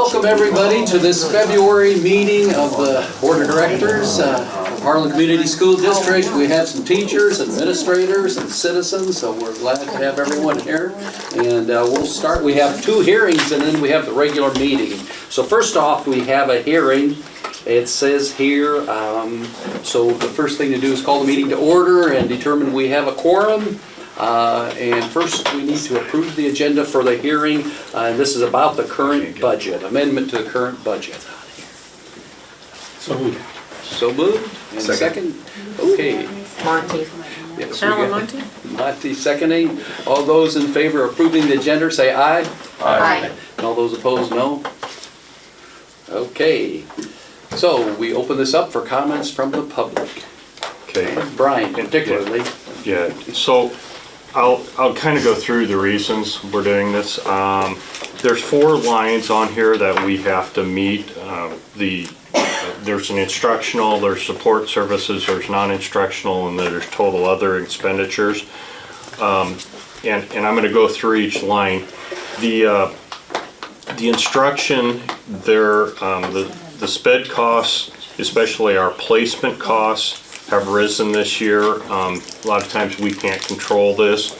welcome everybody to this February meeting of the Board of Directors of Harlan Community School District. We have some teachers, administrators, and citizens, so we're glad to have everyone here. And we'll start. We have two hearings and then we have the regular meeting. So first off, we have a hearing. It says here, so the first thing to do is call the meeting to order and determine we have a quorum. And first we need to approve the agenda for the hearing. And this is about the current budget, amendment to the current budget. So moved. So moved. And second? Okay. Monty. Yes, Harlan Monty? Monty seconding. All those in favor of approving the agenda say aye. Aye. And all those opposed, no. Okay. So we open this up for comments from the public. Okay. Brian particularly. Yeah, so I'll kind of go through the reasons we're doing this. There's 4 lines on here that we have to meet. There's an instructional, there's support services, there's non-instructional, and then there's total other expenditures. And I'm going to go through each line. The instruction, the sped costs, especially our placement costs, have risen this year. A lot of times we can't control this.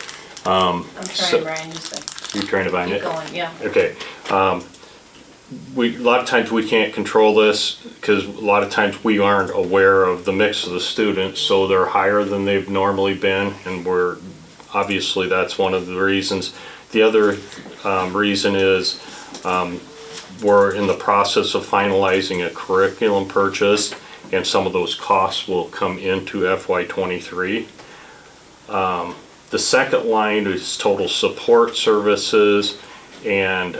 I'm trying, Brian, just like. You're trying to find it? Keep going, yeah. Okay. A lot of times we can't control this because a lot of times we aren't aware of the mix of the students, so they're higher than they've normally been, and obviously that's one of the reasons. The other reason is we're in the process of finalizing a curriculum purchase, and some of those costs will come into FY23. The second line is total support services, and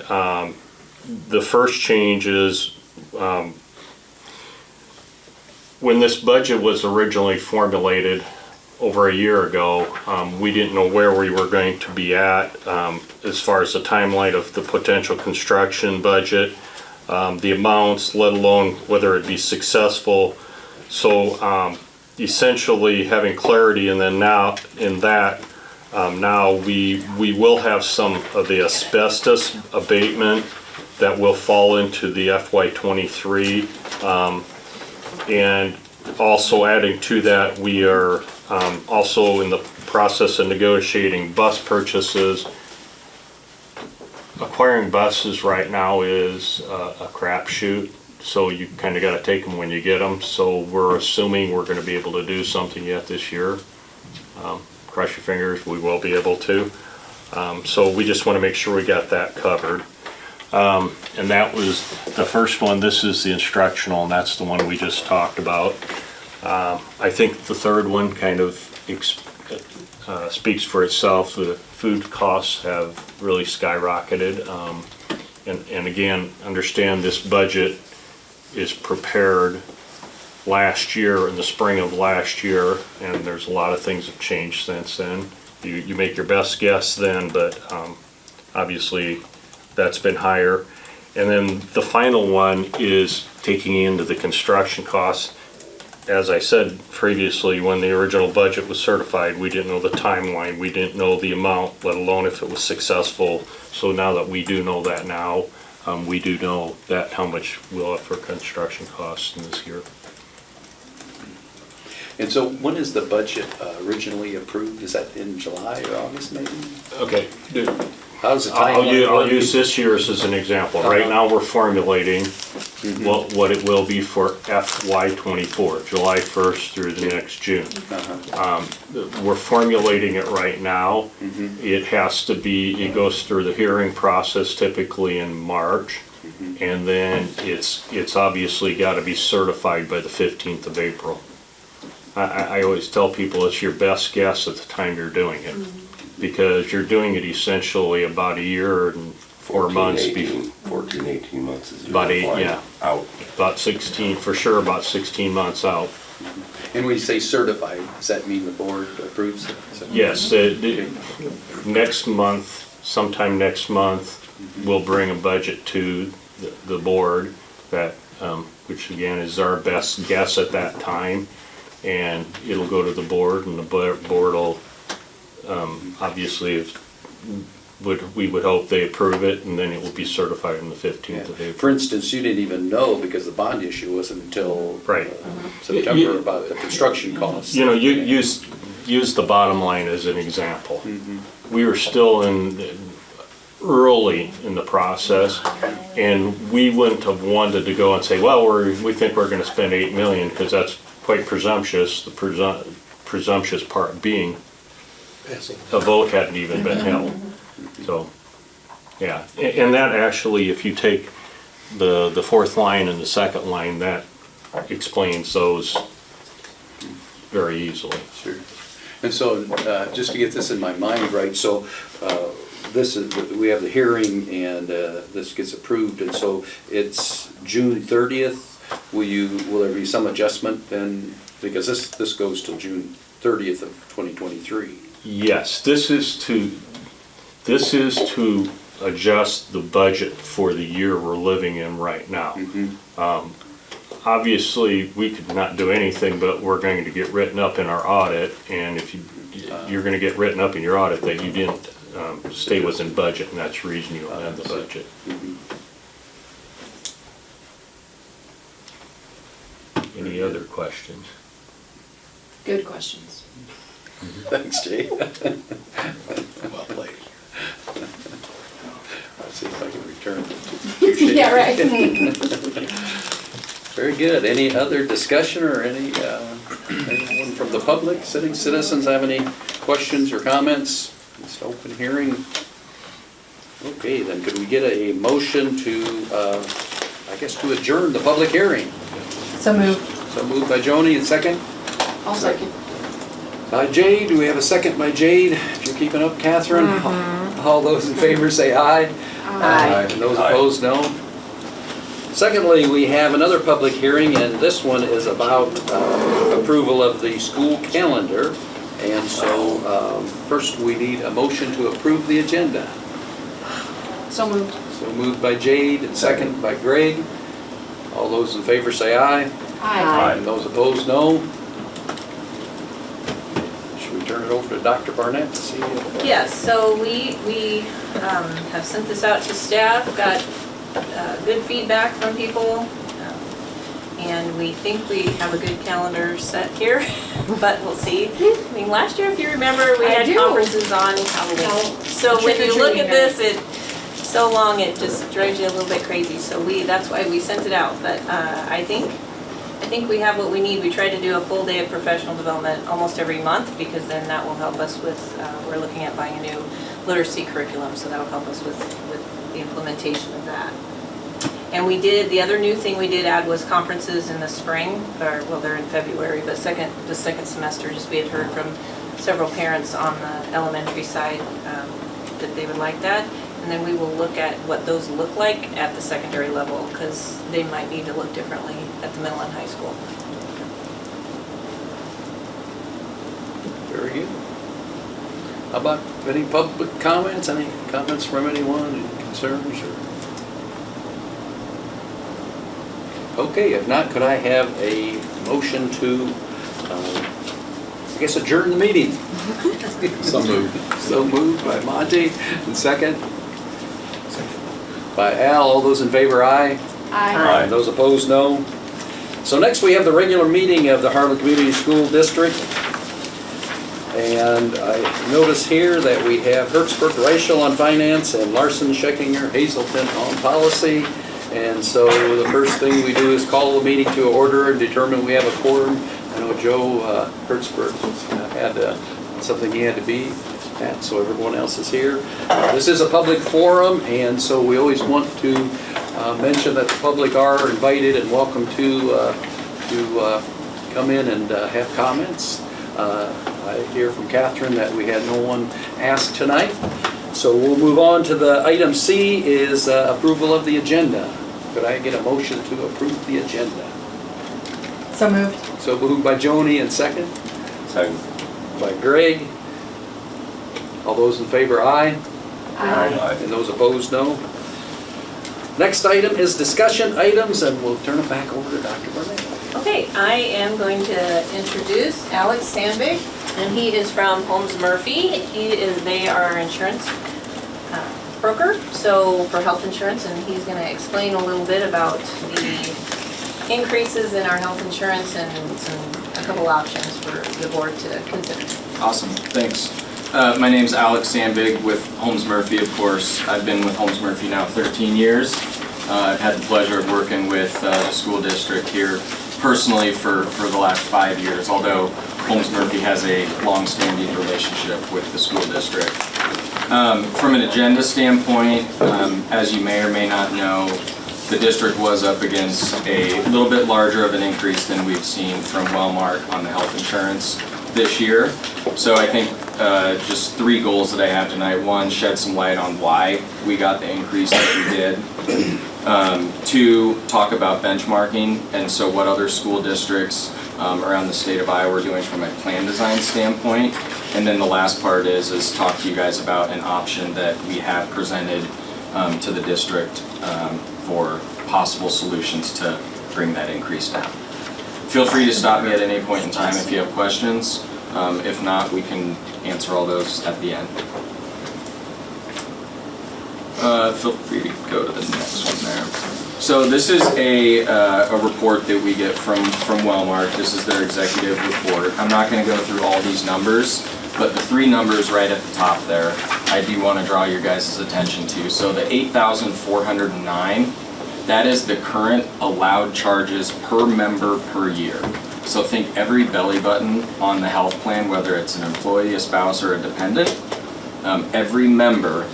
the first change is when this budget was originally formulated over a year ago, we didn't know where we were going to be at as far as the timeline of the potential construction budget, the amounts, let alone whether it'd be successful. So essentially having clarity, and then now in that, now we will have some of the asbestos abatement that will fall into the FY23, and also adding to that, we are also in the process of negotiating bus purchases. Acquiring buses right now is a crapshoot, so you kind of got to take them when you get them. So we're assuming we're going to be able to do something yet this year. Cross your fingers, we will be able to. So we just want to make sure we got that covered. And that was the first one. This is the instructional, and that's the one we just talked about. I think the third one kind of speaks for itself. The food costs have really skyrocketed. And again, understand this budget is prepared last year, in the spring of last year, and there's a lot of things have changed since then. You make your best guess then, but obviously that's been higher. And then the final one is taking into the construction costs. As I said previously, when the original budget was certified, we didn't know the timeline, we didn't know the amount, let alone if it was successful. So now that we do know that now, we do know that how much we'll have for construction costs in this year. And so when is the budget originally approved? Is that in July or August maybe? Okay. How's the I'll timeline? use this year's as an example. Right now we're formulating what it will be for FY24, July 1st through the next June. We're formulating it right now. It has to be, it goes through the hearing process typically in March, and then it's obviously got to be certified by the 15th of April. I always tell people it's your best guess at the time you're doing it, because you're doing it essentially about a year and 4 months before. 14, 18 months is About 8, yeah. Out. About 16, for sure, about 16 months out. And when you say certified, does that mean the board approves it? Yes, next month, sometime next month, we'll bring a budget to the board that, which again is our best guess at that time. And it'll go to the board, and the board will obviously, if we would hope they approve it, and then it will be certified on the 15th of For April. instance, you didn't even know because the bond issue wasn't until Right. September about the construction costs. You know, you use the bottom line as an example. We were still early in the process, and we wouldn't have wanted to go and say, well, we think we're gonna spend 8 million, because that's quite presumptuous, the presumptuous part being a vote hadn't even been held. So, yeah, and that actually, if you take the fourth line and the second line, that explains those very easily. Sure. And so, just to get this in my mind right, so we have the hearing and this gets approved, and so it's June 30th. Will there be some adjustment then? Because this goes till June 30th of 2023. Yes, this is to adjust the budget for the year we're living in right now. Obviously, we could not do anything, but we're going to get written up in our audit, and if you're going to get written up in your audit that you didn't stay within budget, and that's the reason you amend the budget. Any other questions? Good questions. Thanks, Jay. Well played. I'll see if I can return it to Yeah, right. Very good. Any other discussion or anyone from the public, sitting citizens have any questions or comments? It's an open hearing. Okay, then could we get a motion to, to adjourn the public hearing? So moved. So moved by Joni and second? I'll second. By Jade. Do we have a second by Jade? If you're keeping up, Catherine? All those in favor say aye. Aye. And those opposed, no. Secondly, we have another public hearing, and this one is about approval of the school calendar. And so, first we need a motion to approve the agenda. So moved. So moved by Jade and second by Greg. All those in favor say aye. Aye. And those opposed, no. Should we turn it over to Dr. Barnett to see if... Yes, so we have sent this out to staff, got good feedback from people, and we think we have a good calendar set here, but we'll see. I mean, last year, if you remember, we I had do. conferences on Halloween. So when you look at this, it's so long, it just drives you a little bit crazy. So that's why we sent it out, but I think we have what we need. We try to do a full day of professional development almost every month, because then that will help us with, we're looking at buying a new literacy curriculum, so that'll help us with the implementation of that. And the other new thing we did add was conferences in the spring, well, they're in February, but the second semester, just we had heard from several parents on the elementary side that they would like that. And then we will look at what those look like at the secondary level, because they might need to look differently at the middle and high school. Very good. How about any public comments? Any comments from anyone? Any concerns? Okay, if not, could I have a motion to, adjourn the meeting? So moved. So moved by Monty, and second? By Al. All those in favor, aye. Aye. And those opposed, no. So next we have the regular meeting of the Harlan Community School District. And I notice here that we have Hertzberg Reichel on finance and Larson, Scheckinger, Hazelton on policy. And so the first thing we do is call the meeting to order and determine we have a quorum. I know Joe Hertzberg had something he had to be at, so everyone else is here. This is a public forum, and so we always want to mention that the public are invited and welcome to come in and have comments. I hear from Catherine that we had no one ask tonight. So we'll move on to the item C is approval of the agenda. Could I get a motion to approve the agenda? So moved. So moved by Joni and second? Second. By Greg. All those in favor, aye. Aye. And those opposed, no. Next item is discussion items, and we'll turn it back over to Dr. Barnett. Okay, I am going to introduce Alex Sandvig, and he is from Holmes Murphy. They are our insurance Croker, so for health insurance, and he's gonna explain a little bit about the increases in our health insurance and a couple options for the board to consider. Awesome, thanks. My name's Alex Sandbig with Holmes Murphy, of course. I've been with Holmes Murphy now 13 years. I've had the pleasure of working with the school district here personally for the last 5 years, although Holmes Murphy has a long-standing relationship with the school district. From an agenda standpoint, as you may or may not know, the district was up against a little bit larger of an increase than we've seen from Wellmark on the health insurance this year. So I think just 3 goals that I have tonight. 1, shed some light on why we got the increase that we did. 2, talk about benchmarking, and so what other school districts around the state of Iowa are doing from a plan design standpoint. And then the last part is talk to you guys about an option that we have presented to the district for possible solutions to bring that increase down. Feel free to stop me at any point in time if you have questions. If not, we can answer all those at the end. Feel free to go to the next one there. So this is a report that we get from Wellmark. This is their executive report. I'm not going to go through all these numbers, but the 3 numbers right at the top there, I do want to draw your guys' attention to. So the 8,409, that is the current allowed charges per member per year. So think every belly button on the health plan, whether it's an employee, a spouse, or a dependent, every member,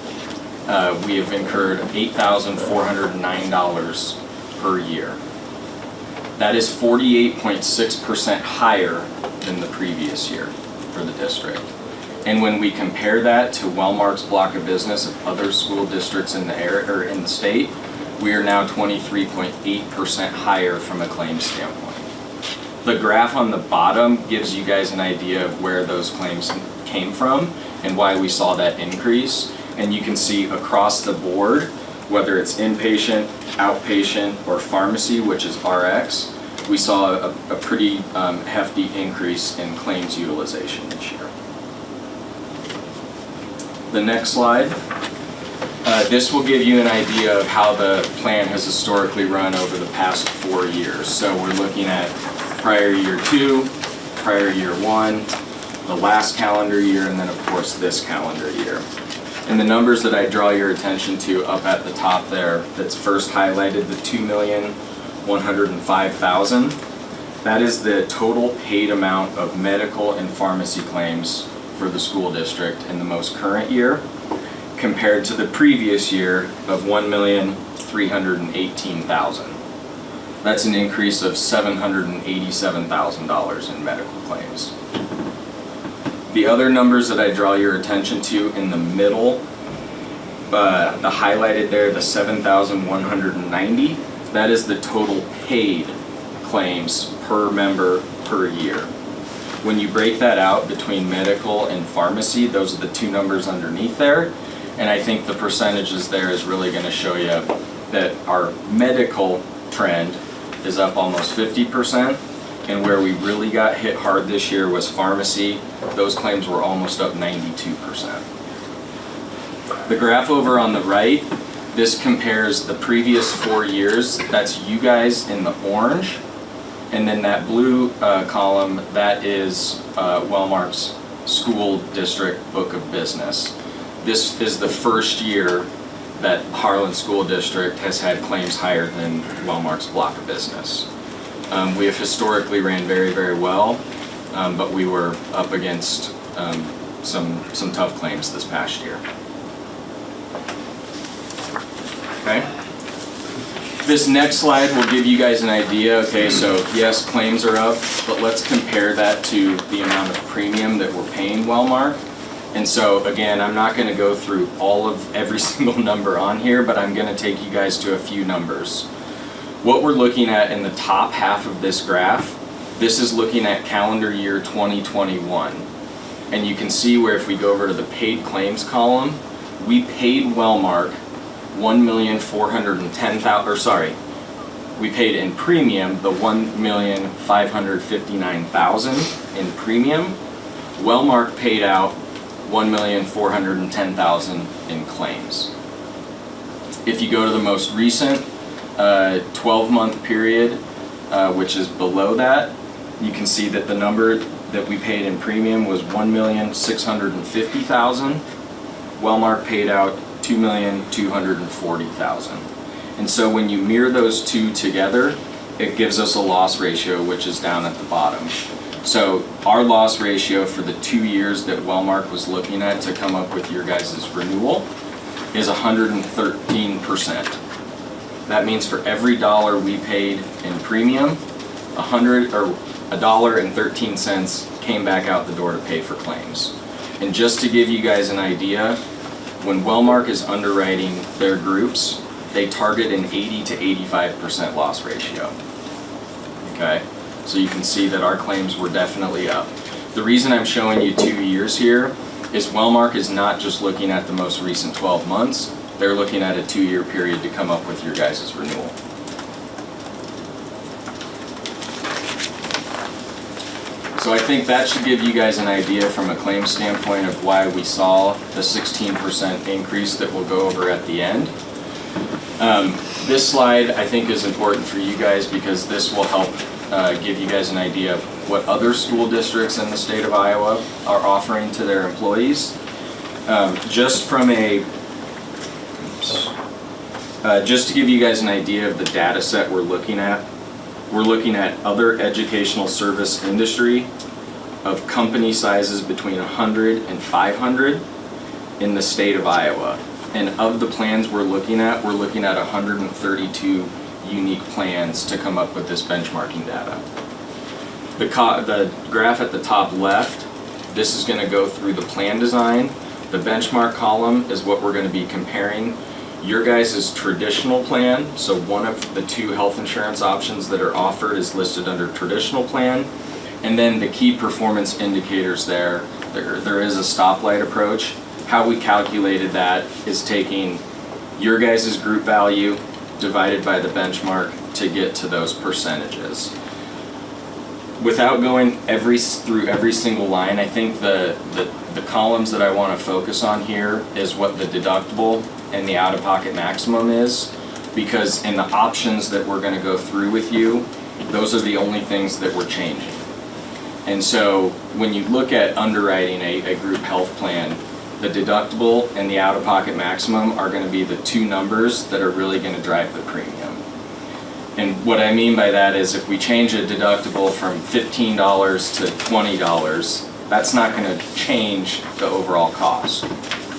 we have incurred $8,409 per year. That is 48.6% higher than the previous year for the district. And when we compare that to Wellmark's block of business of other school districts in the area or in the state, we are now 23.8% higher from a claims standpoint. The graph on the bottom gives you guys an idea of where those claims came from and why we saw that increase. And you can see across the board, whether it's inpatient, outpatient, or pharmacy, which is RX, we saw a pretty hefty increase in claims utilization this year. The next slide. This will give you an idea of how the plan has historically run over the past 4 years. So we're looking at prior year 2, prior year 1, the last calendar year, and then of course this calendar year. And the numbers that I draw your attention to up at the top there, that's first highlighted, the $2,105,000. That is the total paid amount of medical and pharmacy claims for the school district in the most current year, compared to the previous year of $1,318,000. That's an increase of $787,000 in medical claims. The other numbers that I draw your attention to in the middle, the highlighted there, the 7,190, that is the total paid claims per member per year. When you break that out between medical and pharmacy, those are the 2 numbers underneath there. And I think the percentages there is really going to show you that our medical trend is up almost 50%. And where we really got hit hard this year was pharmacy. Those claims were almost up 92%. The graph over on the right, this compares the previous 4 years. That's you guys in the orange. And then that blue column, that is Wellmark's school district book of business. This is the first year that Harlan School District has had claims higher than Wellmark's block of business. We have historically ran very, very well, but we were up against some tough claims this past year. Okay. This next slide will give you guys an idea. Okay, so yes, claims are up, but let's compare that to the amount of premium that we're paying Wellmark. And so again, I'm not going to go through every single number on here, but I'm going to take you guys to a few numbers. What we're looking at in the top half of this graph, this is looking at calendar year 2021. And you can see where if we go over to the paid claims column, we paid Wellmark $1,410,000, or sorry, we paid in premium the $1,559,000 in premium. Wellmark paid out $1,410,000 in claims. If you go to the most recent 12-month period, which is below that, you can see that the number that we paid in premium was $1,650,000. Wellmark paid out $2,240,000. And so when you mirror those two together, it gives us a loss ratio, which is down at the bottom. So our loss ratio for the 2 years that Wellmark was looking at to come up with your guys' renewal is 113%. That means for every dollar we paid in premium, $1.13 came back out the door to pay for claims. And just to give you guys an idea, when Wellmark is underwriting their groups, they target an 80 to 85% loss ratio. Okay, so you can see that our claims were definitely up. The reason I'm showing you 2 years here is Wellmark is not just looking at the most recent 12 months, they're looking at a 2-year period to come up with your guys' renewal. So I think that should give you guys an idea from a claim standpoint of why we saw the 16% increase that we'll go over at the end. This slide I think is important for you guys because this will help give you guys an idea of what other school districts in the state of Iowa are offering to their employees. Just to give you guys an idea of the data set we're looking at other educational service industry of company sizes between 100 and 500 in the state of Iowa. And of the plans we're looking at 132 unique plans to come up with this benchmarking data. The graph at the top left, this is going to go through the plan design. The benchmark column is what we're going to be comparing your guys' traditional plan. So one of the 2 health insurance options that are offered is listed under traditional plan. And then the key performance indicators there is a stoplight approach. How we calculated that is taking your guys' group value divided by the benchmark to get to those percentages. Without going through every single line, I think the columns that I want to focus on here is what the deductible and the out-of-pocket maximum is, because in the options that we're going to go through with you, those are the only things that we're changing. And so when you look at underwriting a group health plan, the deductible and the out-of-pocket maximum are going to be the 2 numbers that are really going to drive the premium. And what I mean by that is if we change a deductible from $15 to $20, that's not going to change the overall cost.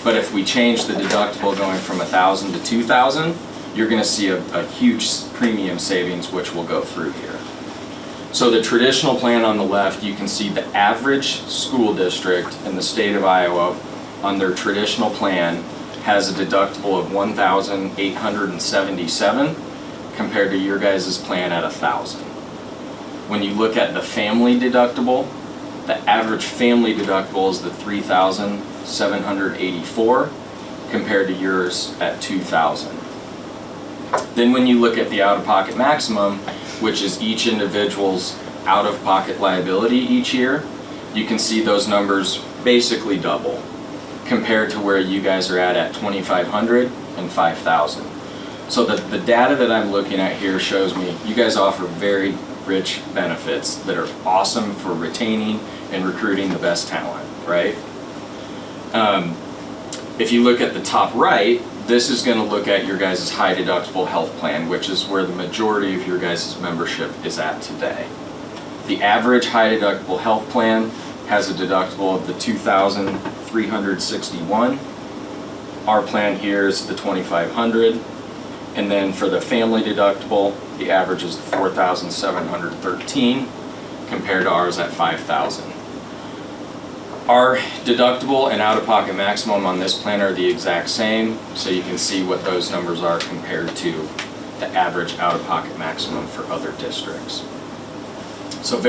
But if we change the deductible going from $1,000 to $2,000, you're going to see a huge premium savings, which we'll go through here. So the traditional plan on the left, you can see the average school district in the state of Iowa on their traditional plan has a deductible of $1,877 compared to your guys' plan at $1,000. When you look at the family deductible, the average family deductible is the $3,784 compared to yours at $2,000. Then when you look at the out-of-pocket maximum, which is each individual's out-of-pocket liability each year, you can see those numbers basically double compared to where you guys are at $2,500 and $5,000. So the data that I'm looking at here shows me you guys offer very rich benefits that are awesome for retaining and recruiting the best talent, right? If you look at the top right, this is going to look at your guys' high deductible health plan, which is where the majority of your guys' membership is at today. The average high deductible health plan has a deductible of the $2,361. Our plan here is the $2,500. And then for the family deductible, the average is $4,713 compared to ours at $5,000. Our deductible and out-of-pocket maximum on this plan are the exact same, so you can see what those numbers are compared to the average out-of-pocket maximum for other districts. So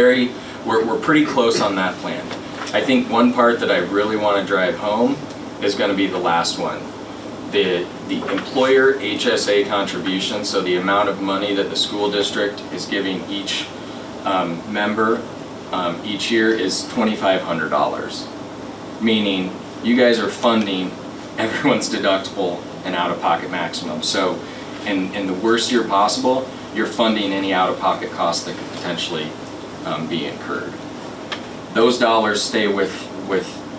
we're pretty close on that plan. I think one part that I really want to drive home is going to be the last one. The employer HSA contribution, so the amount of money that the school district is giving each member each year is $2,500, meaning you guys are funding everyone's deductible an out-of-pocket maximum. So in the worst year possible, you're funding any out-of-pocket costs that could potentially be incurred. Those dollars stay with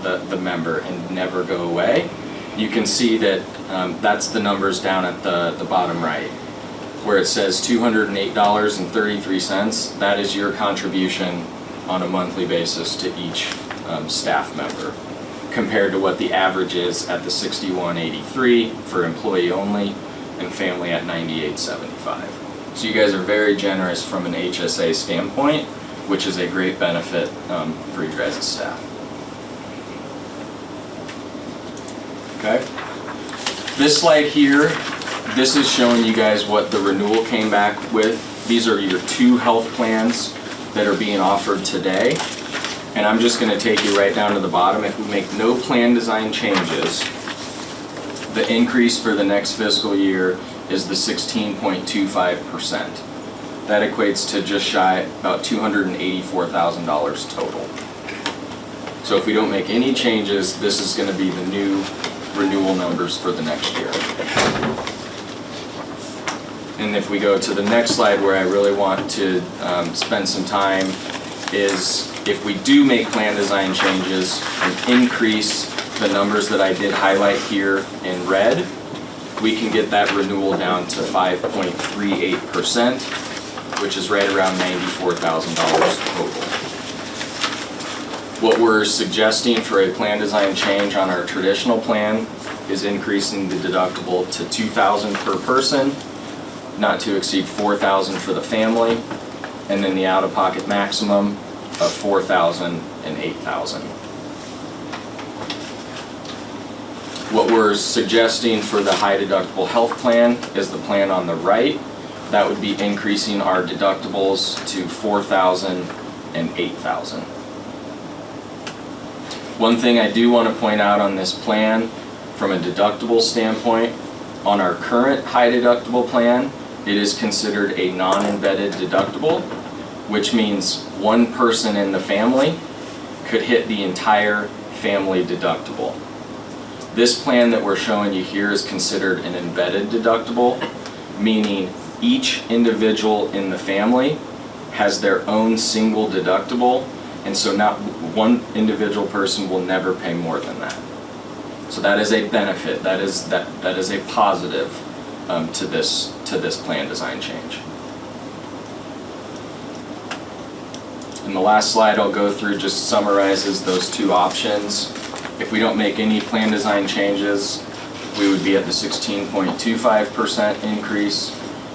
the member and never go away. You can see that that's the numbers down at the bottom right, where it says $208.33. That is your contribution on a monthly basis to each staff member, compared to what the average is at the $61.83 for employee only and family at $98.75. So you guys are very generous from an HSA standpoint, which is a great benefit for you guys as staff. Okay. This slide here, this is showing you guys what the renewal came back with. These are your 2 health plans that are being offered today. And I'm just going to take you right down to the bottom. If we make no plan design changes, the increase for the next fiscal year is the 16.25%. That equates to just shy about $284,000 total. So if we don't make any changes, this is going to be the new renewal numbers for the next year. And if we go to the next slide, where I really want to spend some time, is if we do make plan design changes and increase the numbers that I did highlight here in red, we can get that renewal down to 5.38%, which is right around $94,000 total. What we're suggesting for a plan design change on our traditional plan is increasing the deductible to $2,000 per person, not to exceed $4,000 for the family, and then the out-of-pocket maximum of $4,000 and $8,000. What we're suggesting for the high deductible health plan is the plan on the right. That would be increasing our deductibles to $4,000 and $8,000. One thing I do want to point out on this plan, from a deductible standpoint, on our current high deductible plan, it is considered a non-embedded deductible, which means one person in the family could hit the entire family deductible. This plan that we're showing you here is considered an embedded deductible, meaning each individual in the family has their own single deductible, and so not one individual person will never pay more than that. So that is a benefit. That is a positive to this plan design change. And the last slide I'll go through just summarizes those 2 options. If we don't make any plan design changes, we would be at the 16.25% increase.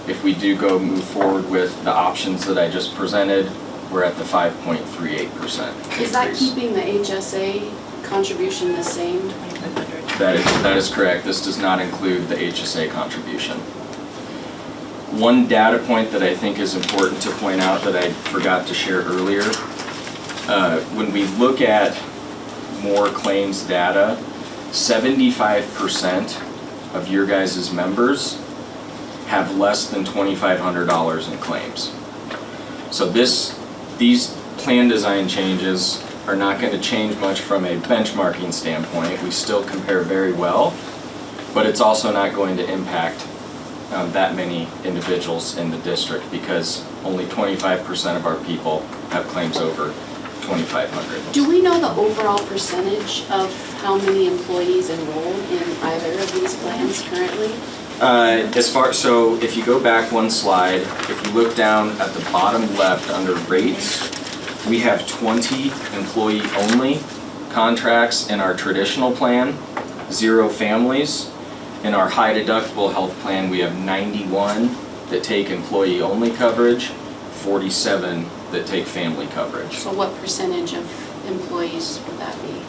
If we do move forward with the options that I just presented, we're at the 5.38% increase. Is that keeping the HSA contribution the same? That is correct. This does not include the HSA contribution. One data point that I think is important to point out that I forgot to share earlier, when we look at more claims data, 75% of your guys' members have less than $2,500 in claims. So these plan design changes are not going to change much from a benchmarking standpoint. We still compare very well, but it's also not going to impact that many individuals in the district, because only 25% of our people have claims over $2,500. Do we know the overall percentage of how many employees enrolled in either of these plans currently? So if you go back one slide, if you look down at the bottom left under rates, we have 20 employee-only contracts in our traditional plan, 0 families. In our high deductible health plan, we have 91 that take employee-only coverage, 47 that take family coverage. So what percentage of employees would that be?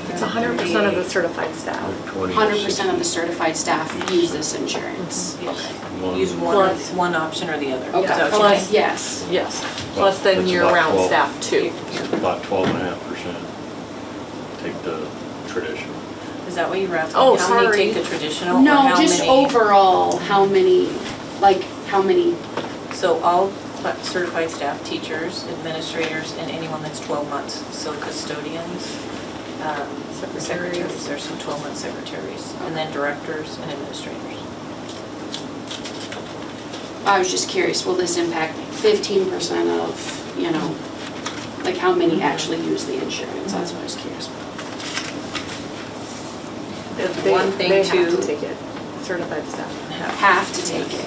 It's 100% of the certified staff. 100% of the certified staff use this insurance. Use one option or the other. Okay. Is that what you're Plus- saying? Yes. Yes, plus then It's year-round about 12. staff too. About 12.5% take the traditional. Is that what you were asking? Oh, How many sorry. take the traditional? or No, how just many- overall, how many? So all certified staff, teachers, administrators, and anyone that's 12 months. So custodians, secretaries, there's some 12-month secretaries, and then directors and administrators. I was just curious, will this impact 15% of, you know, like how many actually use the insurance? That's what I was curious about. The one thing They have to too, take it, certified staff. Have to take it.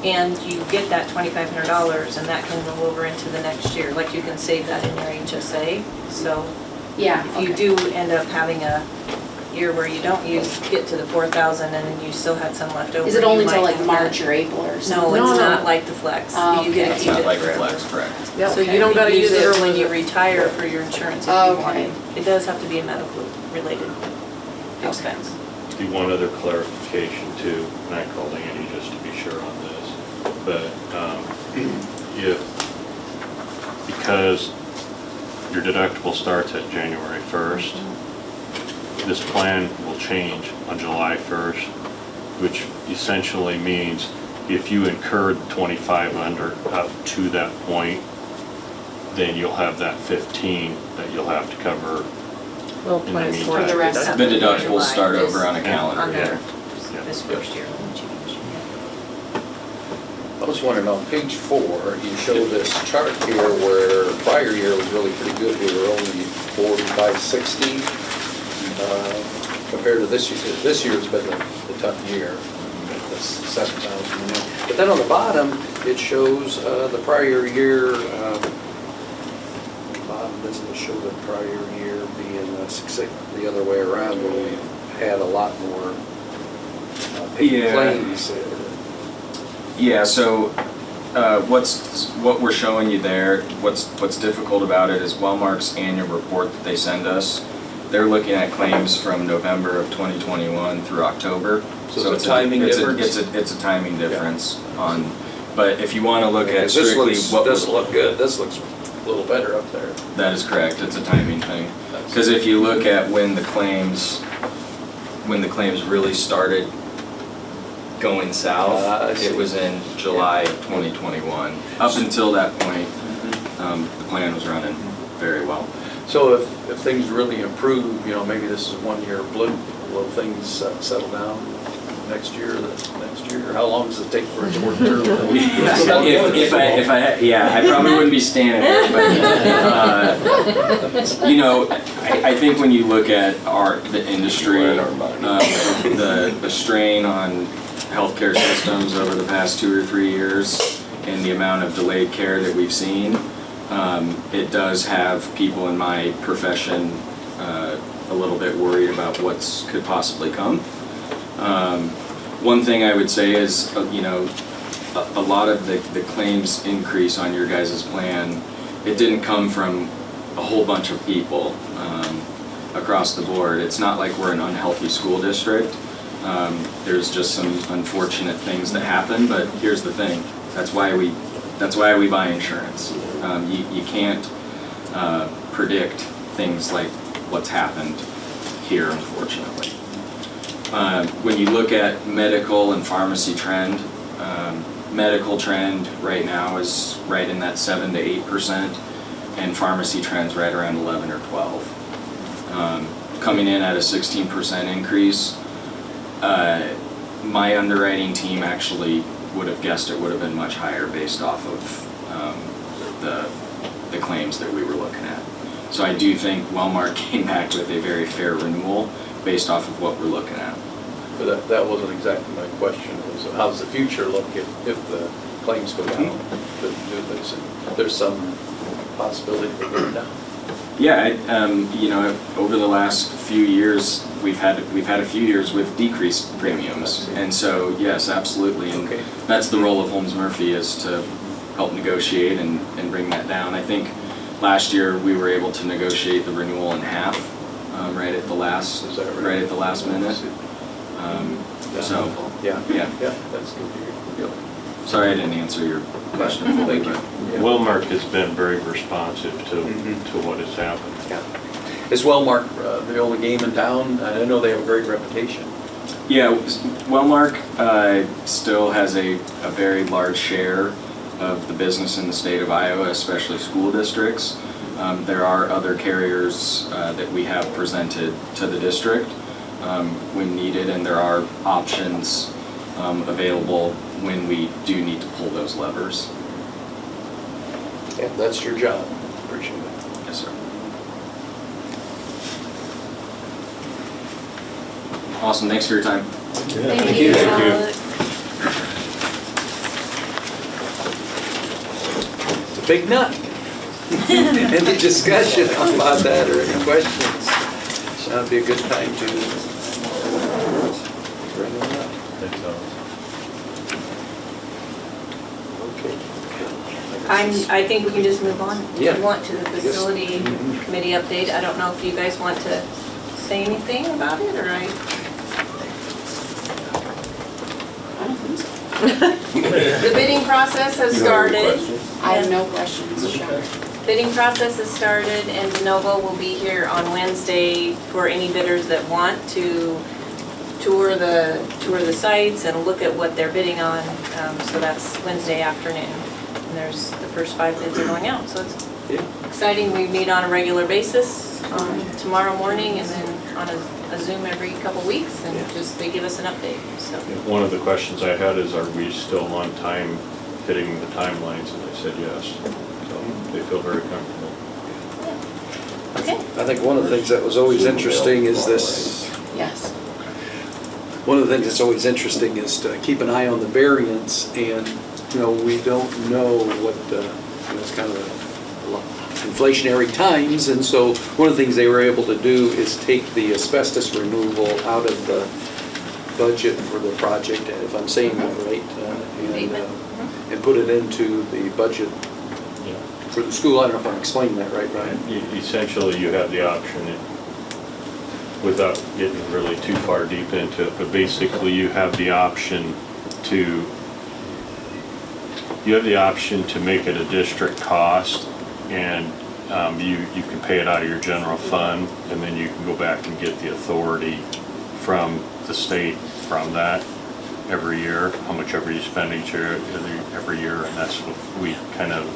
and you get that $2,500 and that can roll over into the next year. Like you can save that in your HSA, so Yeah, if you okay. do end up having a year where you don't get to the 4,000 and then you still had some left over. Is it only you till might like have March that. or April or something? No, No, it's no. not like the flex. Oh, You get to okay. It's keep not it like a forever. flex, correct? Yeah, So okay. you don't gotta use it for when you the- retire for your insurance if you Okay. want it. It does have to be a medical related expense. The one other clarification too, and I called Andy just to be sure on this, but because your deductible starts at January 1st, this plan will change on July 1st, which essentially means if you incurred 2,500 up to that point, then you'll have that 15 that you'll have to cover. We'll In the plan meantime. for the rest of The it. deductibles start over on a calendar On year. Yeah. this first year when you change. I was wondering, on page 4, you show this chart here where prior year was really pretty good. We were only 45, 60 compared to this year. This year's been the tough year, this 7,000. But then on the bottom, it shows the prior year, bottom doesn't show the prior year being the other way around, where we had a lot more paid Yeah. claims. Yeah, so what we're showing you there, what's difficult about it is Wellmark's annual report that they send us, they're looking at claims from November of 2021 through October. So it's a timing difference? It's a timing difference on, but if you want to look at Because strictly this what doesn't look good. This looks a little better up there. That is correct, it's a timing thing. Because if you look at when the claims really started going I south, see. it was in July of 2021. Up until that point, the plan was running very well. So if things really improve, you know, maybe this is a one-year blip, will things settle down next year, or how long does it take for it to work through? I probably wouldn't be standing there, but, you know, I think when you look at the industry, the strain on healthcare systems over the past 2 or 3 years and the amount of delayed care that we've seen, it does have people in my profession a little bit worried about what could possibly come. One thing I would say is, you know, a lot of the claims increase on your guys' plan, it didn't come from a whole bunch of people across the board. It's not like we're an unhealthy school district. There's just some unfortunate things that happen, but here's the thing, that's why we buy insurance. You can't predict things like what's happened here, unfortunately. When you look at medical and pharmacy trend, medical trend right now is right in that 7 to 8%, and pharmacy trend's right around 11 or 12. Coming in at a 16% increase, my underwriting team actually would have guessed it would have been much higher based off of the claims that we were looking at. So I do think Wellmark came back with a very fair renewal based off of what we're looking at. But that wasn't exactly my question, was how does the future look if the claims go down? There's some possibility they go down. Yeah, you know, over the last few years, we've had a few years with decreased premiums, and so yes, absolutely, and Okay. that's the role of Holmes Murphy, is to help negotiate and bring that down. I think last year we were able to negotiate the renewal in half, right at the last Is that right? right at the last minute. So Yeah, yeah, that's good to hear. sorry I didn't answer your question fully, Thank you. but Yeah. Wellmark has been very responsive to Mhm. what has happened. Yeah. Is Wellmark the only game in town? I know they have a great reputation. yeah, Wellmark still has a very large share of the business in the state of Iowa, especially school districts. There are other carriers that we have presented to the district when needed, and there are options available when we do need to pull those levers. Yeah, that's your job. Appreciate it. Yes, sir. Awesome, thanks for your time. Thank you. It's a big nut. Any discussion about that or any questions? That'd be a good time to bring it up. I think we can just move on. Yeah. If you want to the facility committee update. I don't know if you guys want to say anything about it, or I don't think so. The bidding process has started. I have no questions. Bidding process has started, and De Novo will be here on Wednesday for any bidders that want to tour the sites and look at what they're bidding on. So that's Wednesday afternoon. And there's, the first 5 bids are going out, so it's exciting. We meet on a regular basis tomorrow morning, and then on a Zoom every couple weeks, and just they give us an update, so. One of the questions I had is, are we still on time hitting the timelines? And I said yes. So they feel very comfortable. Okay. I think one of the things that was always interesting is this, Yes. one of the things that's always interesting is to keep an eye on the variance, and, we don't know what, it's kind of inflationary times, and so one of the things they were able to do is take the asbestos removal out of the budget for the project, if I'm saying that right, and put it into the budget for the school. I don't know if I'm explaining that right, Brian. Essentially, you have the option, without getting really too far deep into it, but basically you have the option to make it a district cost, and you can pay it out of your general fund, and then you can go back and get the authority from the state from that every year, how much ever you spend each year, every year, and that's what we kind of,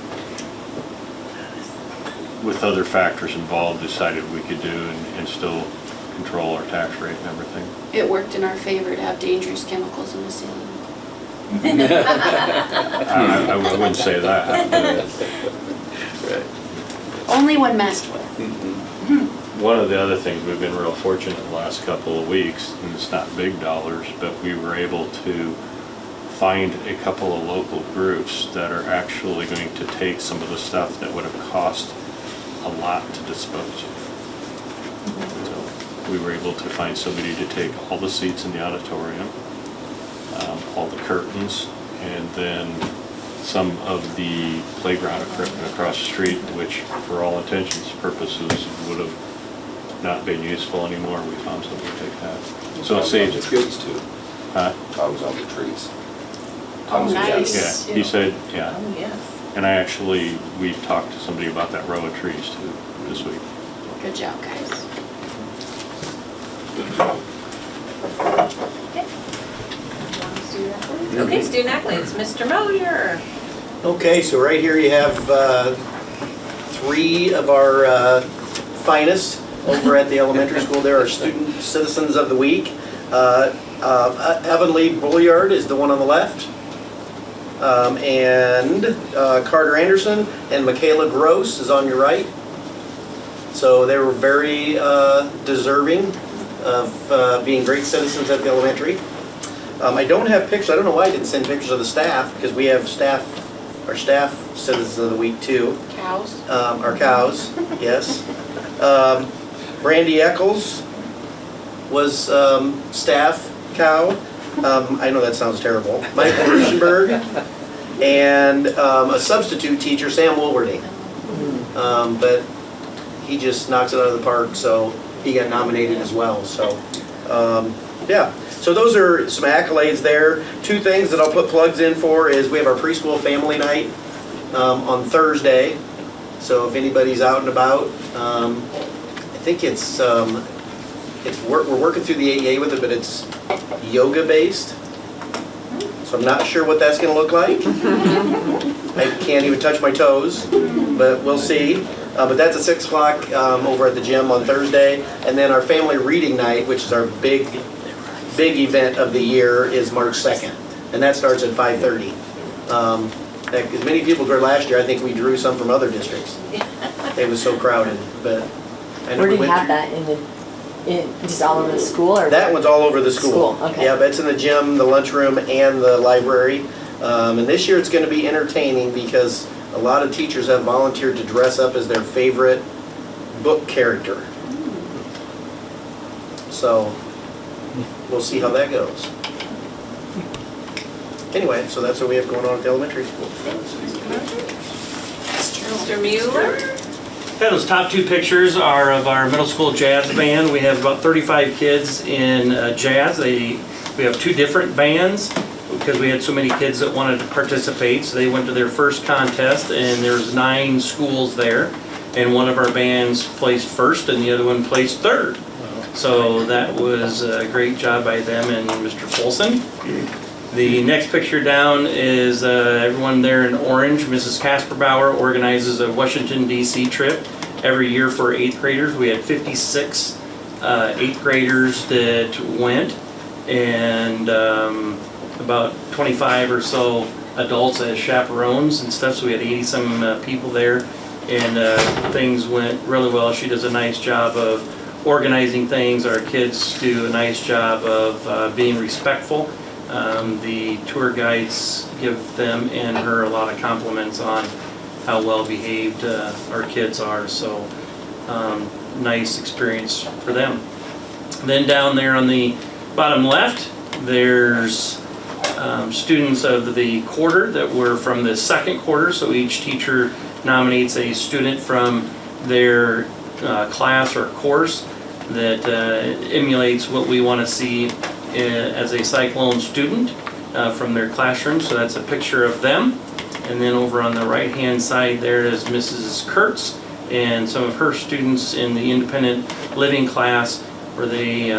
with other factors involved, decided we could do and still control our tax rate and everything. It worked in our favor to have dangerous chemicals in the ceiling. I wouldn't say that, but Only when messed with. one of the other things, we've been real fortunate the last couple of weeks, and it's not big dollars, but we were able to find a couple of local groups that are actually going to take some of the stuff that would have cost a lot to dispose of. So we were able to find somebody to take all the seats in the auditorium, all the curtains, and then some of the playground equipment across the street, which for all intents and purposes would have not been useful anymore. We found somebody to take that. So it saves. The trees too. Huh? Tongues on the trees. Oh, nice. Yeah, he said, yeah. Oh, yes. And we talked to somebody about that row of trees too this week. Good job, guys. Okay, student accolades, Mr. Moyer. Okay, so right here you have 3 of our finest over at the elementary school. There are Student Citizens of the Week. Heavenly Bulliard is the one on the left. And Carter Anderson and Michaela Gross is on your right. So they were very deserving of being great citizens at the elementary. I don't have pictures. I don't know why I didn't send pictures of the staff, because we have our staff Citizens of the Week too. Cows. Our cows, yes. Brandy Eccles was staff cow. I know that sounds terrible. Michael Ruschenberg, and a substitute teacher, Sam Woolworthing. But he just knocks it out of the park, so he got nominated as well. So, yeah. So those are some accolades there. 2 things that I'll put plugs in for is we have our preschool family night on Thursday. So if anybody's out and about, I think we're working through the AEA with it, but it's yoga based. So I'm not sure what that's going to look like. I can't even touch my toes, but we'll see. But that's at 6 o'clock over at the gym on Thursday. And then our family reading night, which is our big event of the year, is March 2nd. And that starts at 5:30. As many people were last year, I think we drew some from other districts. It was so crowded, but I know Where do we you went have through- that just all over the school or? That one's all over the school. School, okay. Yeah, but it's in the gym, the lunchroom, and the library. And this year it's gonna be entertaining because a lot of teachers have volunteered to dress up as their favorite book character. So, we'll see how that goes. Anyway, so that's what we have going on at the elementary school. Mr. Mueller? Yeah, those top two pictures are of our middle school jazz band. We have about 35 kids in jazz. We have two different bands because we had so many kids that wanted to participate. So they went to their first contest, and there's 9 schools there. And one of our bands placed first and the other one placed third. So that was a great job by them and Mr. Folson. The next picture down is everyone there in orange. Mrs. Kasperbauer organizes a Washington, D.C. trip every year for 8th graders. We had 56 8th graders that went, and about 25 or so adults as chaperones and stuff. So we had 80-some people there, and things went really well. She does a nice job of organizing things. Our kids do a nice job of being respectful. The tour guides give them and her a lot of compliments on how well behaved our kids are, so nice experience for them. Then down there on the bottom left, there's students of the quarter that were from the second quarter, so each teacher nominates a student from their class or course that emulates what we want to see as a Cyclone student from their classroom. So that's a picture of them. And then over on the right hand side there is Mrs. Kurtz and some of her students in the independent living class, where they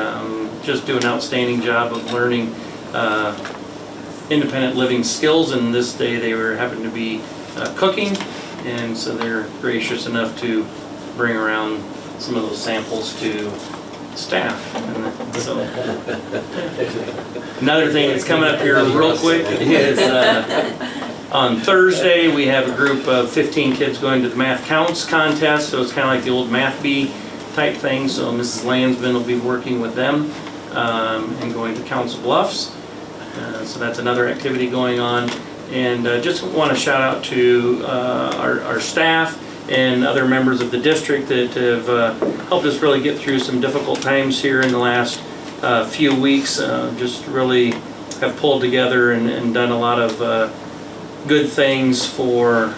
just do an outstanding job of learning independent living skills. And this day they were happened to be cooking, and so they're gracious enough to bring around some of those samples to staff. And so, another thing that's coming up here real quick is on Thursday we have a group of 15 kids going to the Math Counts contest. So it's kind of like the old Math Bee type thing. So Mrs. Landsman will be working with them and going to Council Bluffs. So that's another activity going on. And just want to shout out to our staff and other members of the district that have helped us really get through some difficult times here in the last few weeks. Just really have pulled together and done a lot of good things for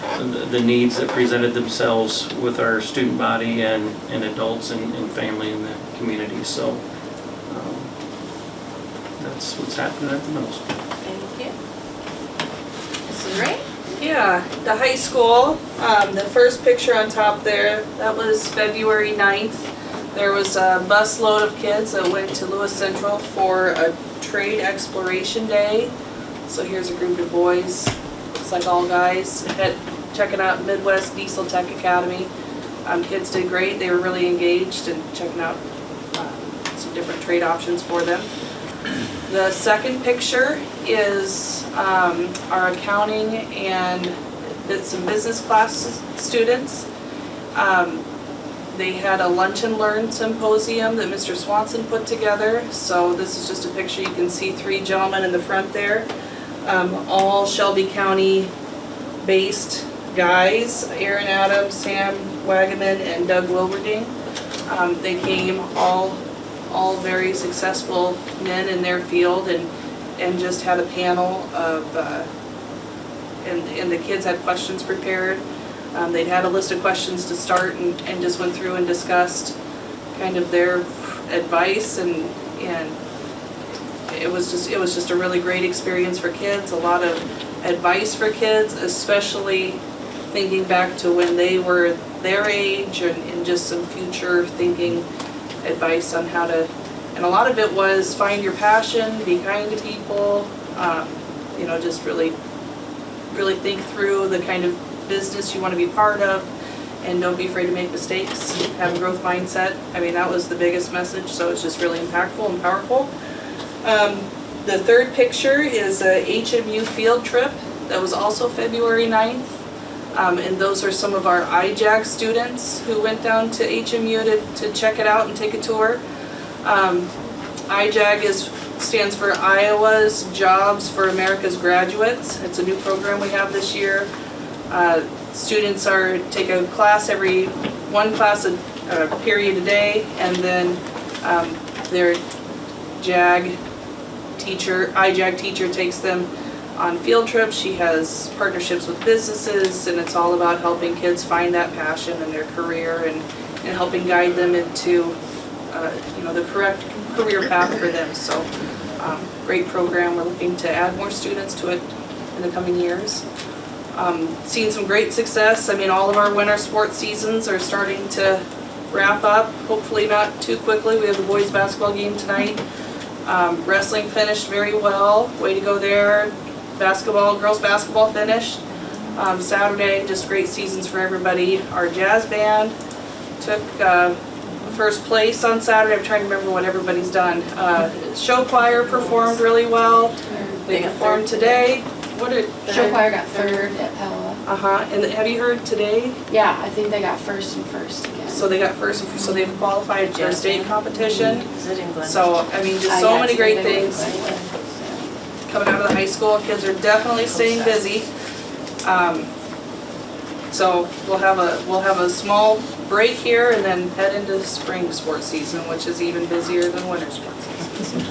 the needs that presented themselves with our student body and adults and family in the community. So that's what's happening at the middle school. Thank you. Mrs. Ray? Yeah, the high school, the first picture on top there, that was February 9th. There was a busload of kids that went to Lewis Central for a trade exploration day. So here's a group of boys, looks like all guys, checking out Midwest Diesel Tech Academy. Kids did great. They were really engaged and checking out some different trade options for them. The second picture is our accounting and some business class students. They had a lunch and learn symposium that Mr. Swanson put together. So this is just a picture. You can see 3 gentlemen in the front there, all Shelby County based guys, Aaron Adams, Sam Wagaman, and Doug Wilberding. They came all very successful men in their field, and just had a panel of, and the kids had questions prepared. They'd had a list of questions to start and just went through and discussed kind of their advice, and it was just a really great experience for kids, a lot of advice for kids, especially thinking back to when they were their age, and just some future thinking advice on how to, and a lot of it was find your passion, be kind to people, just really think through the kind of business you want to be part of, and don't be afraid to make mistakes, have a growth mindset. I mean, that was the biggest message, so it's just really impactful and powerful. The third picture is a HMU field trip that was also February 9th. And those are some of our IJAG students who went down to HMU to check it out and take a tour. IJAG stands for Iowa's Jobs for America's Graduates. It's a new program we have this year. Students take a class one class a period a day, and then their IJAG teacher takes them on field trips. She has partnerships with businesses, and it's all about helping kids find that passion in their career and helping guide them into the correct career path for them. So great program. We're looking to add more students to it in the coming years. Seen some great success. I mean, all of our winter sports seasons are starting to wrap up, hopefully not too quickly. We have the boys basketball game tonight. Wrestling finished very well. Way to go there. Girls basketball finished. Saturday, just great seasons for everybody. Our jazz band took first place on Saturday. I'm trying to remember what everybody's done. Show choir performed really well. They performed today. Show choir got third at Pella. And have you heard today? Yeah, I think they got first again. So they got first, so they've qualified for a state competition. Is it England? So, I mean, just so many great things coming out of the high school. Kids are definitely staying busy. So we'll have a small break here and then head into spring sports season, which is even busier than winter sports season.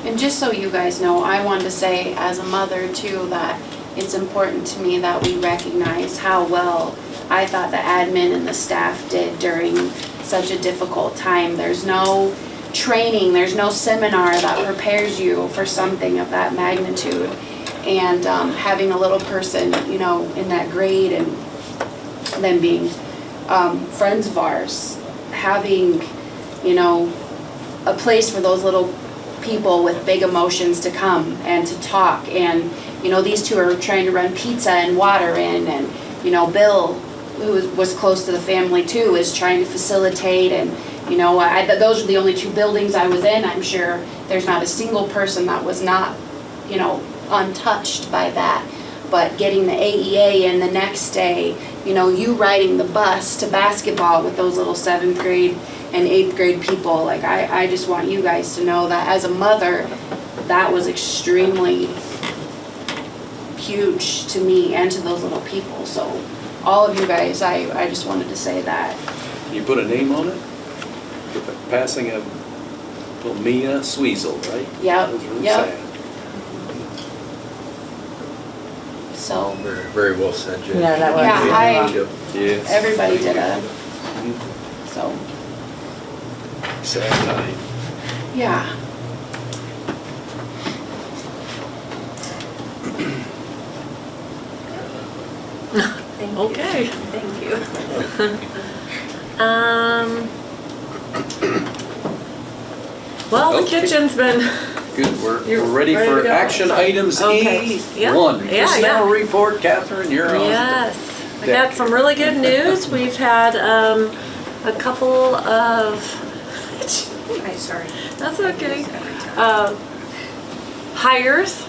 And just so you guys know, I wanted to say as a mother too that it's important to me that we recognize how well I thought the admin and the staff did during such a difficult time. There's no training, there's no seminar that prepares you for something of that magnitude. And having a little person, in that grade and them being friends of ours, having, a place for those little people with big emotions to come and to talk. And, these two are trying to run pizza and water in, and, Bill, who was close to the family too, is trying to facilitate. And, those are the only two buildings I was in. I'm sure there's not a single person that was not, untouched by that. But getting the AEA in the next day, you riding the bus to basketball with those little 7th grade and 8th grade people, like I just want you guys to know that as a mother, that was extremely huge to me and to those little people. So all of you guys, I just wanted to say that. You put a name on it? The passing of little Mia Sweezel, right? Yep, That was really yep. sad. So, Very well said, Jen. Yeah, that was. Yes. everybody did so, Sad time. yeah. Thank you. Okay. Thank you. Well, the Okay. kitchen's been, Good, we're You're ready ready to for go? action items Okay. Yeah. E1. Yeah, Personnel yeah. report, Catherine, you're on. yes. I got some really good news. We've had a couple of, Sorry. that's okay, hires.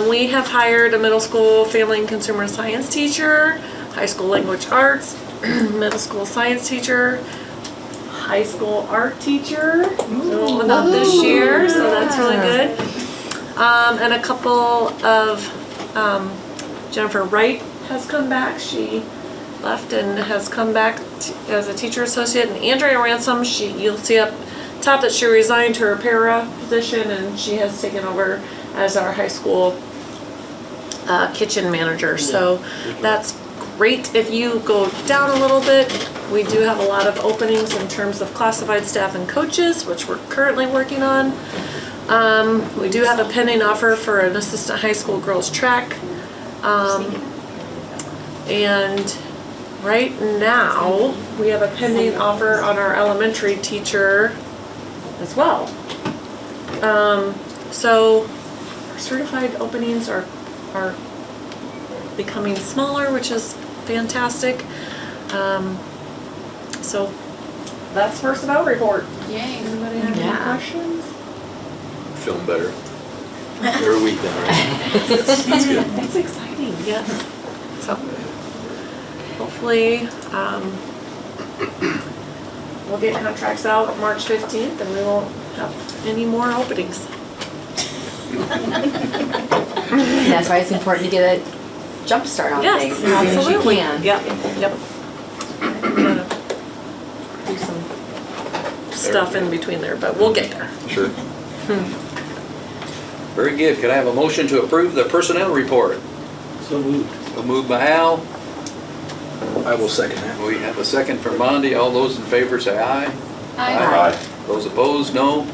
We have hired a middle school family and consumer science teacher, high school language arts, middle school science teacher, high school art teacher, not this year, so that's really good. And a couple of, Jennifer Wright has come back. She left and has come back as a teacher associate. And Andrea Ransom, you'll see up top that she resigned her para position and she has taken over as our high school kitchen manager. So that's great. If you go down a little bit, we do have a lot of openings in terms of classified staff and coaches, which we're currently working on. We do have a pending offer for an assistant high school girls track. And right now, we have a pending offer on our elementary teacher as well. So our certified openings are becoming smaller, which is fantastic. So that's personnel report. Yay. Anybody have any Yeah. questions? Feeling better. Every weekend, right? That's good. That's exciting, yes. So hopefully, we'll get contracts out March 15th and we won't have any more openings. That's why it's important to get a jump start on Yes, things as soon as you absolutely. can. Yep, yep. We gotta do some stuff in between there, but we'll get there. Sure. Very good. Could I have a motion to approve the personnel report? So moved. A move by Al. I will second that. We have a second from Mondi. All those in favor say aye. Aye. Those opposed, no.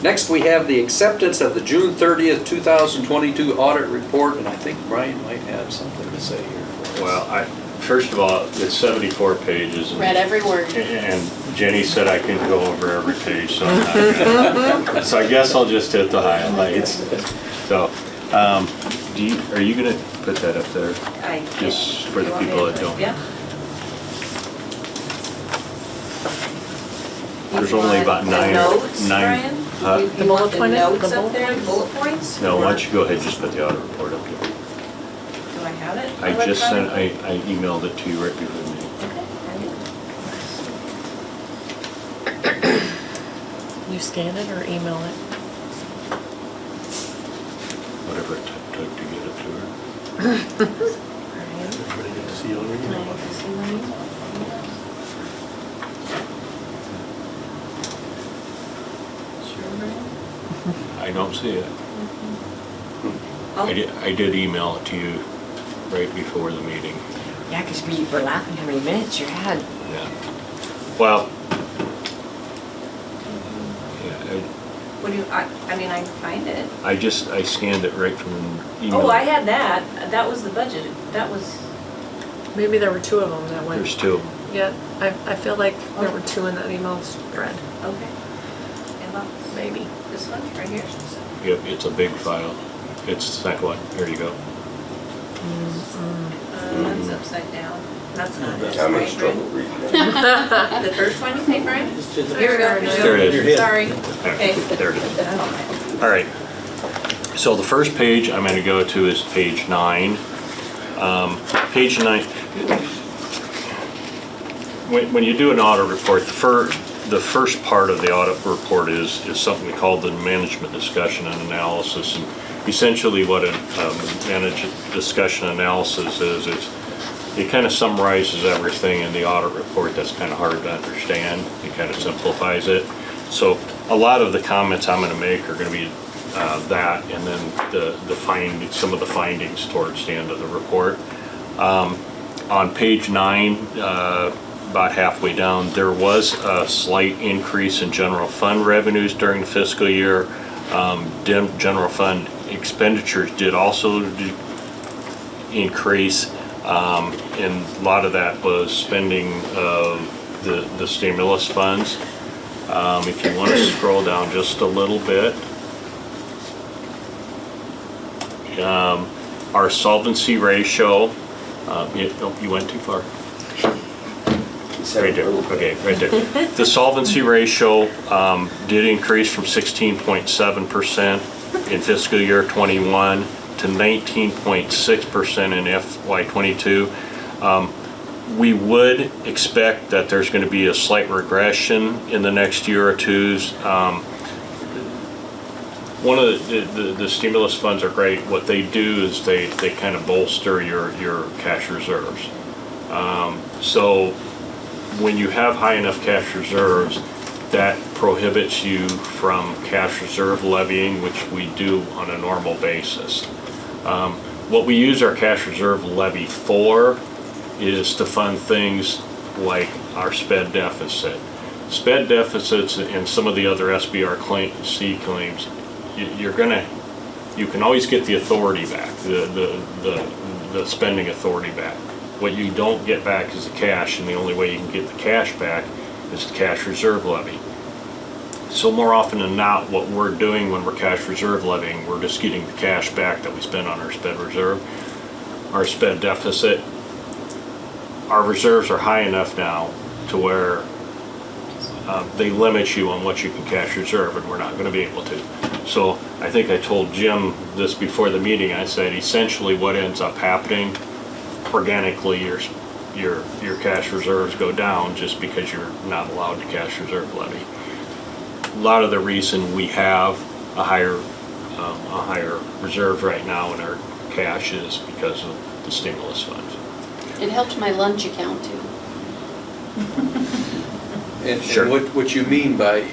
Next, we have the acceptance of the June 30th, 2022 audit report, and I think Brian might have something to say here for us. Well, first of all, it's 74 pages. Read every word. And Jenny said I can go over every page, so I'm not gonna. So I guess I'll just hit the highlights. So, are you gonna put that up there? Just for the people that don't. Yeah. There's only about nine. Notes, Huh? Brian? The You want bullet the pointed- notes the up bullet there, points? bullet points? No, or- why don't you go ahead and just put the audit report up here. Do I have it? I just sent, electronically? I emailed it to you right before the meeting. Okay. You scan it or email it? Whatever it took to get it to her. Everybody get to see all your Can I email. get to see mine? I don't see it. Oh. I did email it to you right before the meeting. Yeah, because we were laughing how many minutes you had. Yeah. Well, yeah, What do you, I mean, I can find it. I scanned it right from the email. Oh, I had that. That was the budget. That was, Maybe there were two of them that went. There's two. Yeah, I feel like there were two in that email thread, okay. And about maybe. this one, right here. Yep, it's a big file. It's the second one. Here you go. That's upside down. That's not it. I'm in Right, trouble right. reading it. The first one, you think, Brian? Here we go. There it is. Sorry. There Okay. there it is. All right. So the first page I'm going to go to is page 9. Page 9. When you do an audit report, the first part of the audit report is something called the management discussion and analysis. And essentially what a management discussion analysis is it kind of summarizes everything in the audit report that's kind of hard to understand. It kind of simplifies it. So a lot of the comments I'm going to make are going to be that, and then some of the findings towards the end of the report. On page 9, about halfway down, there was a slight increase in general fund revenues during the fiscal year. General fund expenditures did also increase, and a lot of that was spending of the stimulus funds. If you want to scroll down just a little bit, our solvency ratio, you went too far. Right there, okay, right there. The solvency ratio did increase from 16.7% in fiscal year '21 to 19.6% in FY '22. We would expect that there's going to be a slight regression in the next year or two. One of the stimulus funds are great. What they do is they kind of bolster your cash reserves. So when you have high enough cash reserves, that prohibits you from cash reserve levying, which we do on a normal basis. What we use our cash reserve levy for is to fund things like our SPED deficit. SPED deficits and some of the other SBRC claims, you can always get the authority back, the spending authority back. What you don't get back is the cash, and the only way you can get the cash back is the cash reserve levy. So more often than not, what we're doing when we're cash reserve levying, we're just getting the cash back that we spent on our SPED reserve, our SPED deficit. our reserves are high enough now to where they limit you on what you can cash reserve, and we're not gonna be able to. So I think I told Jim this before the meeting. I said essentially what ends up happening, organically your cash reserves go down just because you're not allowed to cash reserve levy. A lot of the reason we have a higher reserve right now in our cash is because of the stimulus funds. It helped my lunch account too. And Sure. what you mean by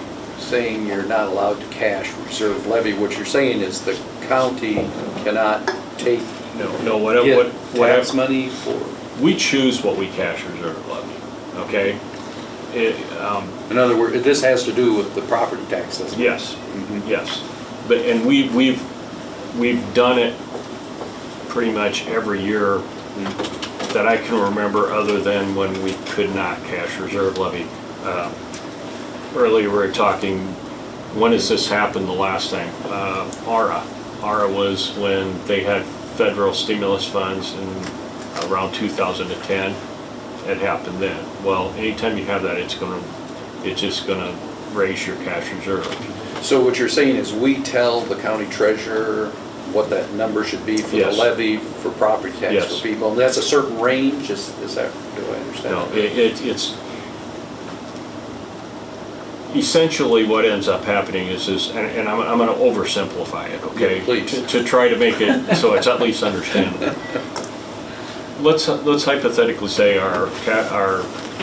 saying you're not allowed to cash reserve levy, what you're saying is the county cannot take, No, get what tax money for, we choose what we cash reserve levy, okay? in other words, this has to do with the property tax, doesn't it? Yes, Mhm. yes. But, and we've done it pretty much every year that I can remember, other than when we could not cash reserve levy. Earlier we were talking, when has this happened the last time? ARA was when they had federal stimulus funds in around 2010. It happened then. Well, anytime you have that, it's just gonna raise your cash reserve. So what you're saying is we tell the county treasurer what that number should be for the Yes. levy for property tax Yes. for people, and that's a certain range, is that, do I understand? No, it's essentially what ends up happening is, and I'm gonna oversimplify it, okay? Yeah, please. To try to make it so it's at least understandable. Let's hypothetically say our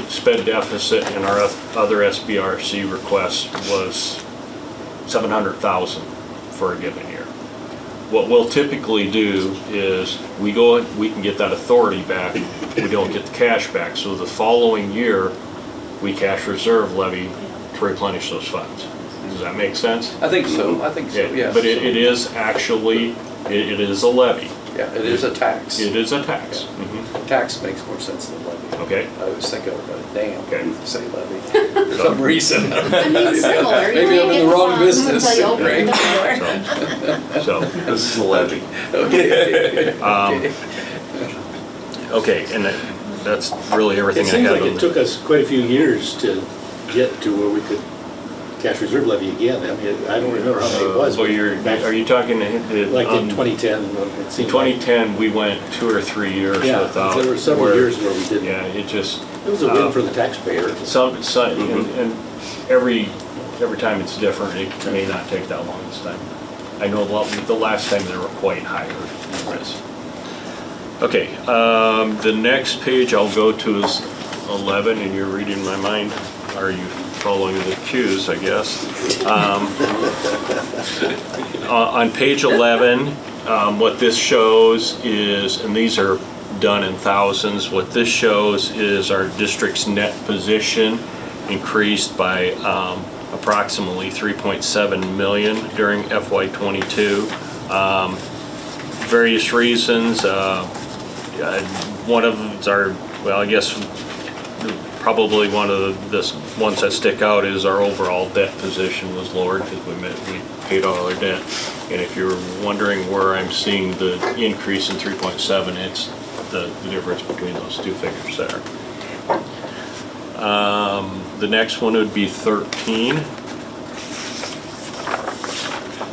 sped deficit and our other SBRC request was 700,000 for a given year. What we'll typically do is we can get that authority back, we don't get the cash back, so the following year, we cash reserve levy to replenish those funds. Does that make sense? I think so, yes. But it is actually, it is a levy. Yeah, it is a tax. It is a tax. Tax makes more sense than levy. Okay. I was thinking of a dam, Okay. you say levy, for some reason. I mean, similar. You Maybe know, I'm you in the get wrong funds business, until you open the door. So, This is a levy. Okay. okay, and that's really everything It I seems had like on it took us quite a few years to get to where we could cash reserve levy again. I mean, I don't remember how many it was. So back are you talking? like in 2010, it seemed like. 2010, we went 2 or 3 years Yeah, without. there were several years where we didn't. Yeah, it just. It was a win for the taxpayer. And every time it's different, it may not take that long this time. I know the last time they were quite higher than this. Okay, the next page I'll go to is 11, and you're reading my mind. Are you following the cues, I guess? On page 11, what this shows is, and these are done in thousands, what this shows is our district's net position increased by approximately 3.7 million during FY22. Various reasons. One of them's I guess probably one of the ones that stick out is our overall debt position was lowered because we paid all our debt. And if you're wondering where I'm seeing the increase in 3.7, it's the difference between those two figures there. The next one would be 13.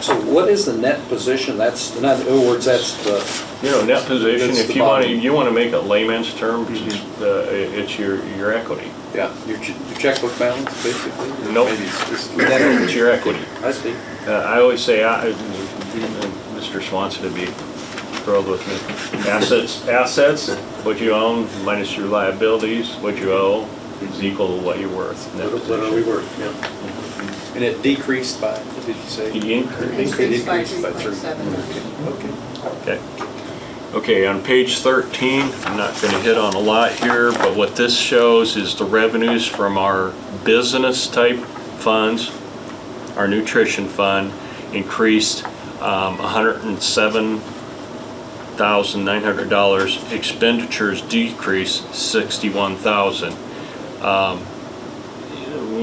So what is the net position? That's, in other words, that's the, Net position, That's if the you want to, bottom. make it layman's terms, it's your equity. yeah, your checkbook balance, basically? Or Nope. maybe it's It's your equity. I see. I always say, Mr. Swanson would be thrilled with me. Assets, what you own minus your liabilities, what you owe is equal to what you're worth. Net What are we position. worth? Yeah. And it decreased by, what did you say? The increase. It decreased by 3. Okay. Okay. Okay, on page 13, I'm not going to hit on a lot here, but what this shows is the revenues from our business type funds. Our nutrition fund increased $107,900. Expenditures decreased $61,000.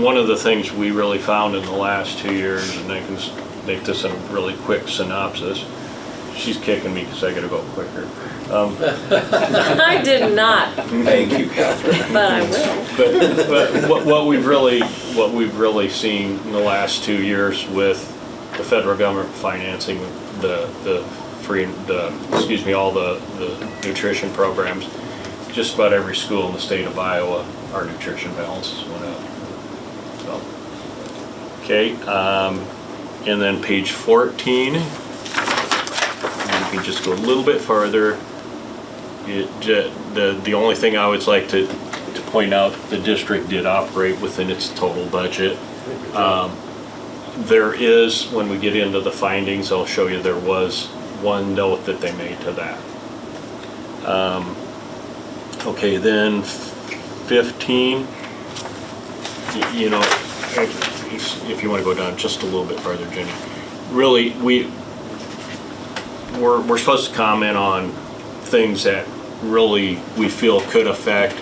One of the things we really found in the last 2 years, and I can make this in a really quick synopsis, she's kicking me because I gotta go quicker. I did not, Thank you, Catherine. but I will. But what we've really seen in the last 2 years with the federal government financing all the nutrition programs, just about every school in the state of Iowa, our nutrition balances went up. So, okay, and then page 14, you can just go a little bit farther. The only thing I always like to point out, the district did operate within its total budget. There is, when we get into the findings, I'll show you there was one note that they made to that. Okay, then 15, you know, if you want to go down just a little bit farther, Jenny. Really, we're supposed to comment on things that really we feel could affect.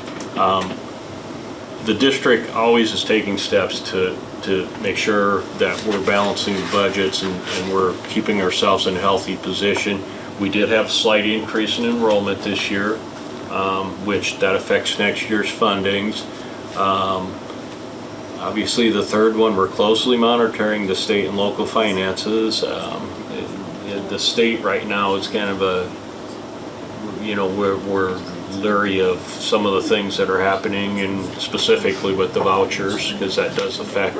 The district always is taking steps to make sure that we're balancing the budgets and we're keeping ourselves in a healthy position. We did have a slight increase in enrollment this year, which that affects next year's fundings. Obviously, the third one, we're closely monitoring the state and local finances. The state right now is kind of we're leery of some of the things that are happening, and specifically with the vouchers, because that does affect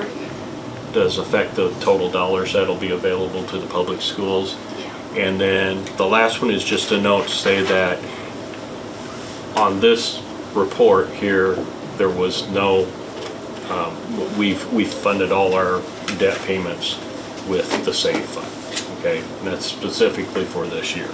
the total dollars that'll be available to the public schools. And then the last one is just a note to say that on this report here, there was no, we've funded all our debt payments with the SAVE fund, okay? And that's specifically for this year.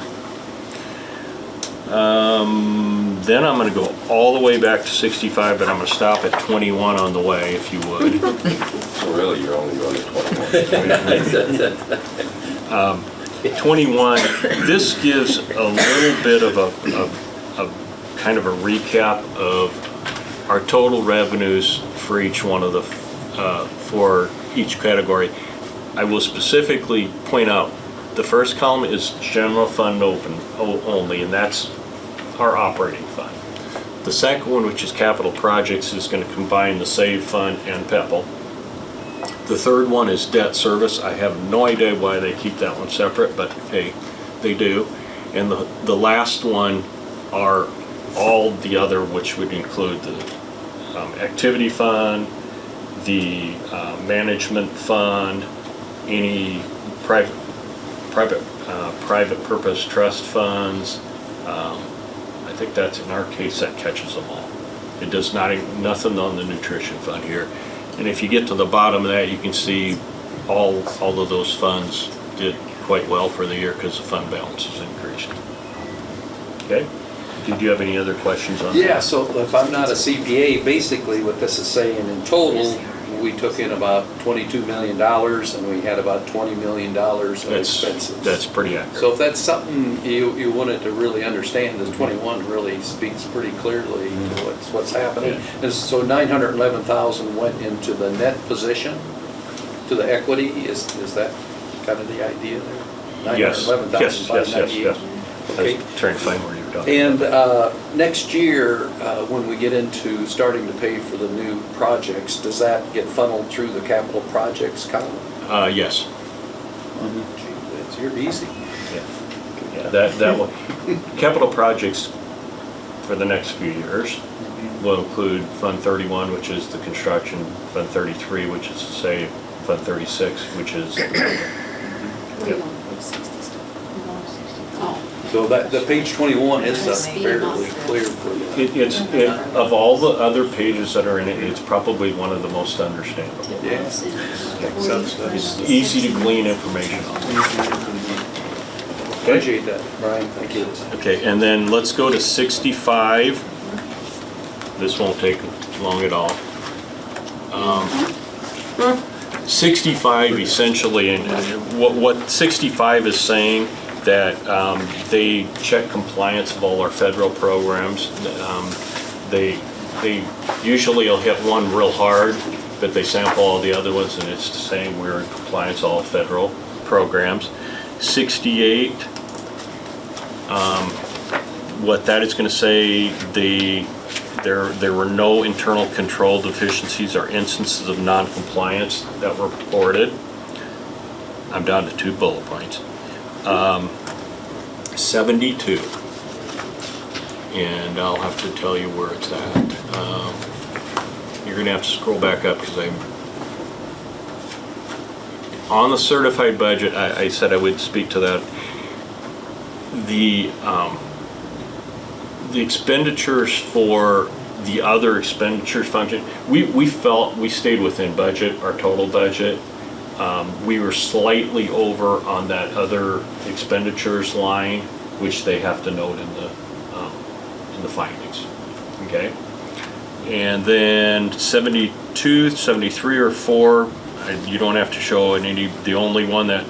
Then I'm gonna go all the way back to 65, but I'm gonna stop at 21 on the way, if you would. So really, you're only going to 21. 21, this gives a little bit of a kind of a recap of our total revenues for each one of the, for each category. I will specifically point out, the first column is general fund only, and that's our operating fund. The second one, which is capital projects, is going to combine the SAVE fund and PEPL. The third one is debt service. I have no idea why they keep that one separate, but hey, they do. And the last one are all the other, which would include the activity fund, the management fund, any private purpose trust funds. I think that's, in our case, that catches them all. It does nothing on the nutrition fund here. And if you get to the bottom of that, you can see all of those funds did quite well for the year because the fund balance has increased. Okay? Did you have any other questions on that? Yeah, so if I'm not a CPA, basically what this is saying, in total, we took in about $22 million and we had about $20 million of expenses. That's pretty accurate. So if that's something you wanted to really understand, this 21 really speaks pretty clearly to what's happening. Yeah. And so 911,000 went into the net position, to the equity. Is that kind of the idea there? Yes. 911,598. Yes. Okay. I was trying to find where you were talking. And next year, when we get into starting to pay for the new projects, does that get funneled through the capital projects column? Yes. You're easy. Yeah. That one. Capital projects for the next few years will include Fund 31, which is the construction, Fund 33, which is the SAVE, Fund 36, which is. So that the page 21 is fairly clear for you. Of all the other pages that are in it, it's probably one of the most understandable. Yes. It's easy to glean information on. Appreciate that, Brian. Thank you. Okay, and then let's go to 65. This won't take long at all. 65 essentially, and what 65 is saying, that they check compliance of all our federal programs. They usually will hit one real hard, but they sample all the other ones, and it's saying we're in compliance with all federal programs. 68 What that is gonna say, there were no internal control deficiencies or instances of non-compliance that were reported. I'm down to 2 bullet points. 72. And I'll have to tell you where it's at. You're gonna have to scroll back up because on the certified budget, I said I would speak to that. The expenditures for the other expenditures function, we felt we stayed within budget, our total budget. We were slightly over on that other expenditures line, which they have to note in the findings, okay? And then 72, 73 or 4, you don't have to show any, the only one that,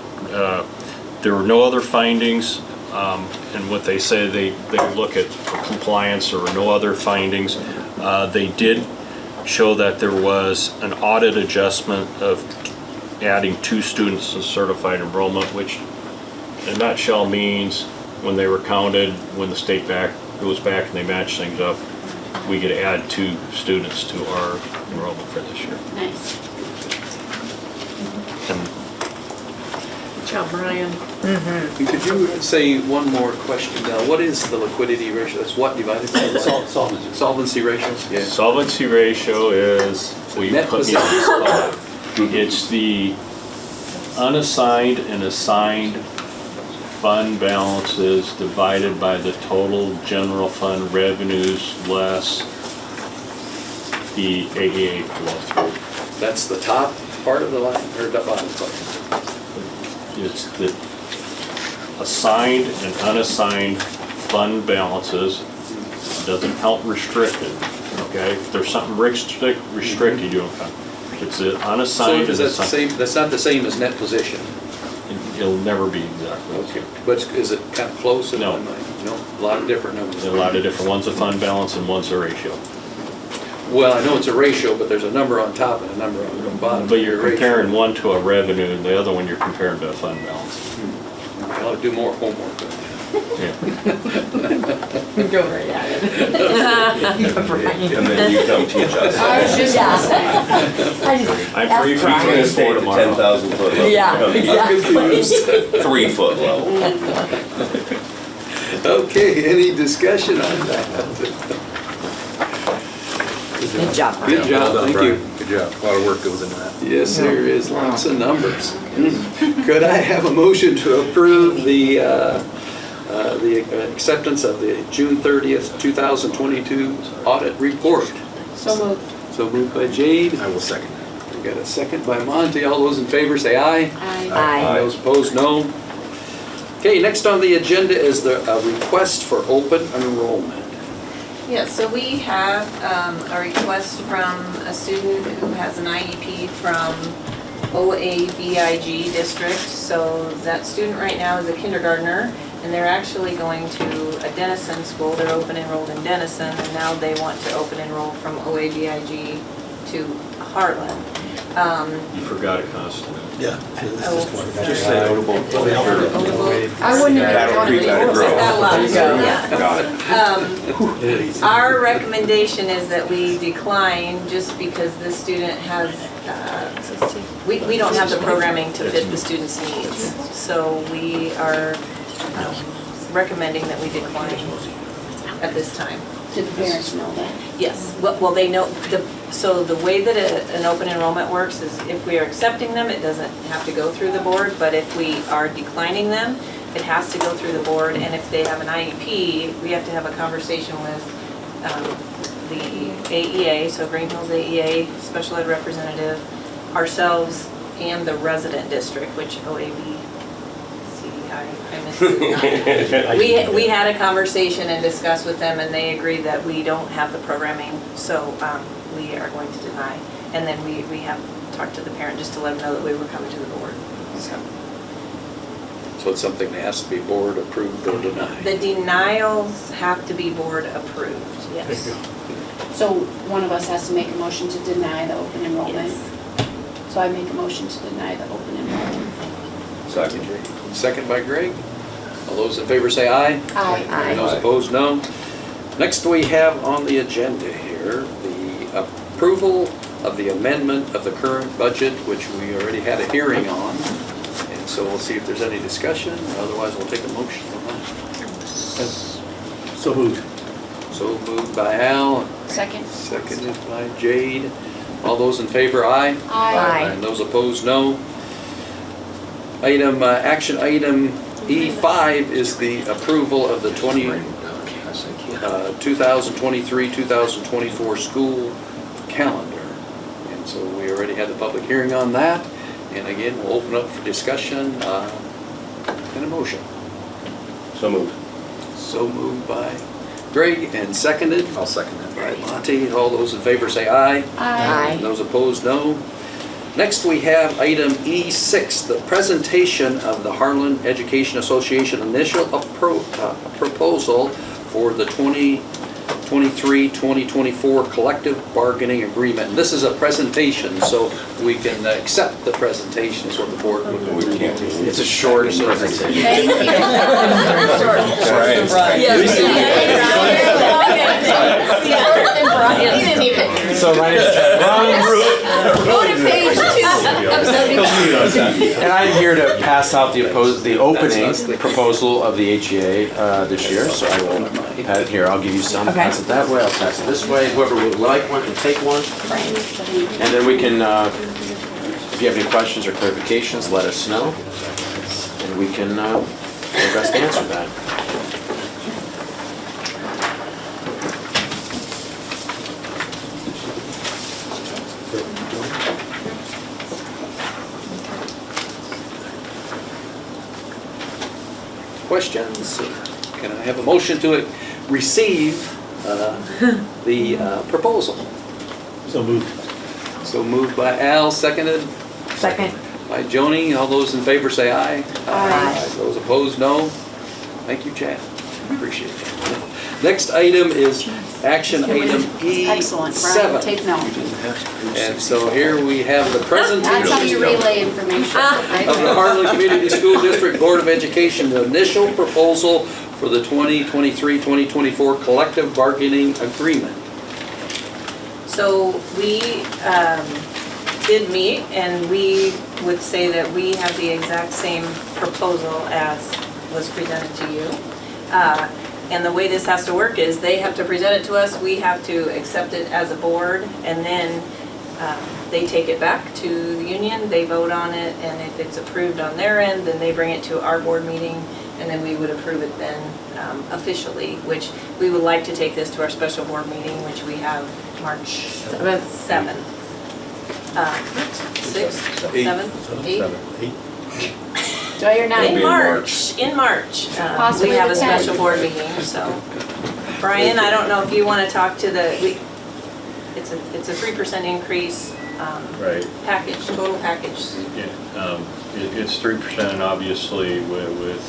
there were no other findings, and what they say, they look at compliance, or no other findings. They did show that there was an audit adjustment of adding 2 students to certified enrollment, which in a nutshell means when they were counted, when the state goes back and they match things up, we could add 2 students to our enrollment for this year. Nice. And Good job, Brian. Could you say one more question now? What is the liquidity ratio? That's what divided by what? Solvency. Solvency ratios? Yeah. solvency ratio is, will you Net put me on the spot? It's the unassigned and assigned fund balances divided by the total general fund revenues less the AEA flow through. That's the top part of the line, or the bottom part? It's the assigned and unassigned fund balances, doesn't count restricted, okay? If there's something restricted, you don't count. It's the So unassigned is and that the assigned. same, that's not the same as net position? It'll never be exactly. Okay. But is it kind of close in No. my mind? No, a lot of different numbers. There's a lot of different, one's a fund balance and one's a ratio. Well, I know it's a ratio, but there's a number on top and a number on the bottom. But you're Ratio. comparing one to a revenue and the other one you're comparing to a fund balance. I'll do more homework. Yeah. Go right at it. And then you come teach us. I was just gonna say. I'm free That's for Brian. 24 tomorrow. 10,000 foot level. Yeah, exactly. 3 foot level. Okay, any discussion on that? Good job, Brian. Good job, thank you. Good job. A lot of work goes into that. Yes, there is lots of numbers. Could I have a motion to approve the acceptance of the June 30th, 2022 audit report? So moved. So moved by Jade. I will second that. We got a second by Monty. All those in favor say aye. Aye. Those opposed, no. Okay, next on the agenda is the request for open enrollment. Yeah, so we have a request from a student who has an IEP from OABIG district. So that student right now is a kindergartner, and they're actually going to a Denison school. They're open enrolled in Denison, and now they want to open enroll from OABIG to Harlan. You forgot a constant. Yeah. Just say Odebo. I wouldn't even Battle want Creek, to. Battle Grove. That loud, yeah. Got it. Our recommendation is that we decline just because this student has, we don't have the programming to fit the student's needs. So we are recommending that we decline at this time. Did the parents know that? Yes, well, they know, so the way that an open enrollment works is if we are accepting them, it doesn't have to go through the board, but if we are declining them, it has to go through the board, and if they have an IEP, we have to have a conversation with the AEA, so Green Hills AEA, special ed representative, ourselves, and the resident district, which OAB, I missed it. We had a conversation and discussed with them, and they agreed that we don't have the programming, so we are going to deny. And then we have talked to the parent just to let them know that we were coming to the board. So it's something that has to be board approved or denied. The denials have to be board approved, yes. So one of us has to make a motion to deny the open enrollment. Yes. So I make a motion to deny the open enrollment. Second. Second by Greg. All those in favor say aye. Aye. And those opposed, no. Next, we have on the agenda here the approval of the amendment of the current budget, which we already had a hearing on. And so we'll see if there's any discussion, otherwise we'll take a motion on that. So moved. So moved by Al, Second. seconded by Jade. All those in favor, aye. Aye. And those opposed, no. Action item E5 is the approval of the 2023-2024 school calendar. And so we already had the public hearing on that. And again, we'll open up for discussion and a motion. So moved. So moved by Greg and seconded I'll second that. by Monty. All those in favor say aye. Aye. And those opposed, no. Next, we have item E6, the presentation of the Harlan Education Association initial proposal for the 2023-2024 collective bargaining agreement. And this is a presentation, so we can accept the presentation is what the board would do. It's a short presentation. Thank you. He didn't even. So my name's Go to page 2. and I'm here to pass out the opening proposal of the HEA this year. So I will pass it here. I'll give you some. Okay. Pass it that way. I'll pass it this way. Whoever would like one can take one. And then we can, if you have any questions or clarifications, let us know, and we can do our best to answer that. Questions? Can I have a motion to receive the proposal? So moved. So moved by Al, seconded Second. by Joni. All those in favor say aye. Aye. Those opposed, no. Thank you, Chad. Appreciate it. Next item is action item Excellent, Brian, E7. take note. And so here we have the presentation. That's how you relay information, right? Of the Harlan Community School District Board of Education, the initial proposal for the 2023-2024 collective bargaining agreement. So we did meet, and we would say that we have the exact same proposal as was presented to you. And the way this has to work is they have to present it to us, we have to accept it as a board, and then they take it back to the union, they vote on it, and if it's approved on their end, then they bring it to our board meeting, and then we would approve it then officially, which we would like to take this to our special board meeting, which we have March 7th. 6th, 7th, 8th? Enjoy your night. In March, Possibly we have the a special 10th. board meeting, so. Brian, I don't know if you want to talk to it's a 3% increase Right. package, total package. It's 3%, obviously, with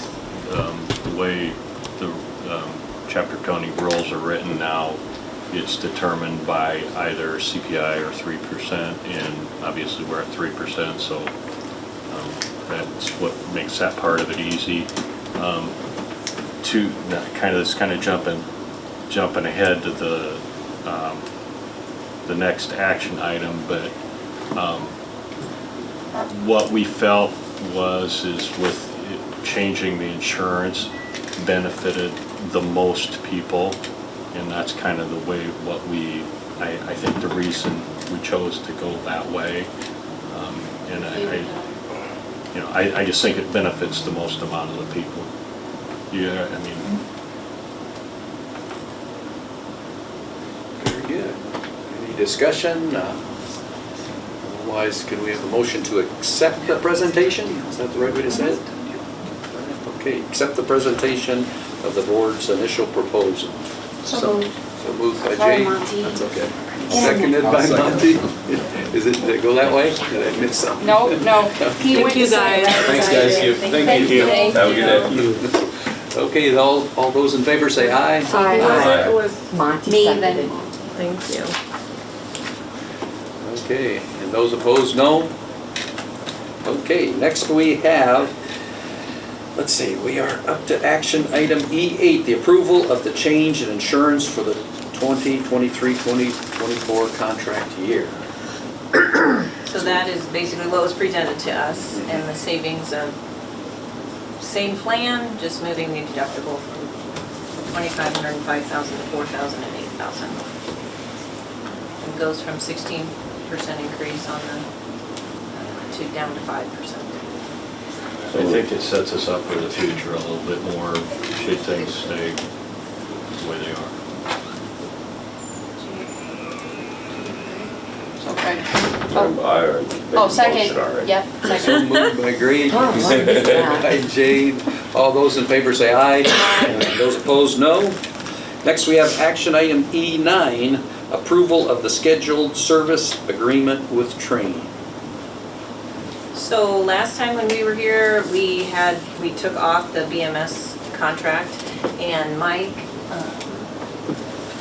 the way the chapter county rules are written now. It's determined by either CPI or 3%, and obviously we're at 3%, so that's what makes that part of it easy. It's kind of jumping ahead to the next action item, but what we felt is with changing the insurance benefited the most people, and that's kind of the way I think the reason we chose to go that way. And I just think it benefits the most amount of the people. Yeah, I mean. Very good. Any discussion? Otherwise, can we have a motion to accept the presentation? Is that the right way to say it? Okay, accept the presentation of the board's initial proposal. So So moved by Sorry, Jay. Monty. That's okay. Seconded by Monty. Did it go that way? Did I miss something? No. He went you, to say guys. that. Thanks, guys. Thank you. Have a good day. Okay, all those in favor say aye. Aye. It was, Monty Me seconded. then. thank you. Okay, and those opposed, no? Okay, next we have Let's see, we are up to action item E8, the approval of the change in insurance for the 2023-2024 contract year. So that is basically what was presented to us and the savings of same plan, just moving the deductible from 2,500 and 5,000 to 4,000 and 8,000. It goes from 16% increase on the, to down to 5%. I think it sets us up for the future a little bit more, should things stay the way they are. Okay. Oh, Second, yep, So second. moved by Greg, Oh, I missed that. by Jade. All those in favor say aye. Those opposed, no. Next, we have action item E9, approval of the scheduled service agreement with Train. So last time when we were here, we took off the BMS contract and Mike,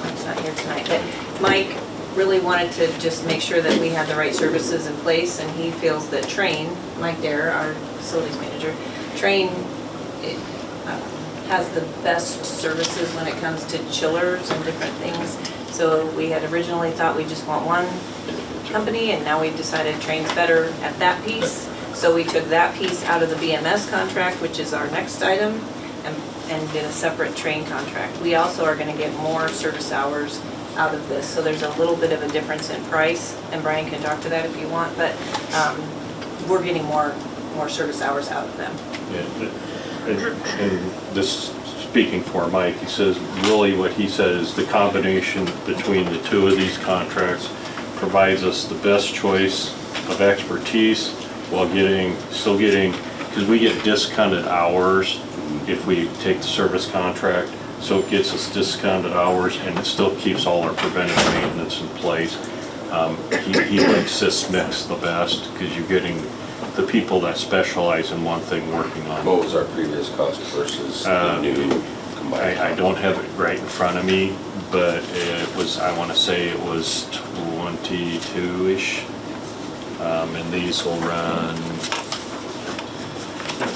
Mike's not here tonight, but Mike really wanted to just make sure that we had the right services in place, and he feels that Train, Mike Dare, our facilities manager, Train has the best services when it comes to chillers and different things. So we had originally thought we just want one company, and now we've decided Train's better at that piece. So we took that piece out of the BMS contract, which is our next item, and did a separate Train contract. We also are gonna get more service hours out of this, so there's a little bit of a difference in price, and Brian can talk to that if you want, but we're getting more service hours out of them. Yeah, and this, speaking for Mike, he says, really what he said is the combination between the two of these contracts provides us the best choice of expertise while still getting, because we get discounted hours if we take the service contract, so it gets us discounted hours and it still keeps all our preventive maintenance in place. He likes this mix the best because you're getting the people that specialize in one thing working on it. What was our previous cost versus the new combined? I don't have it right in front of me, but it was, I want to say it was 22-ish. And these will run,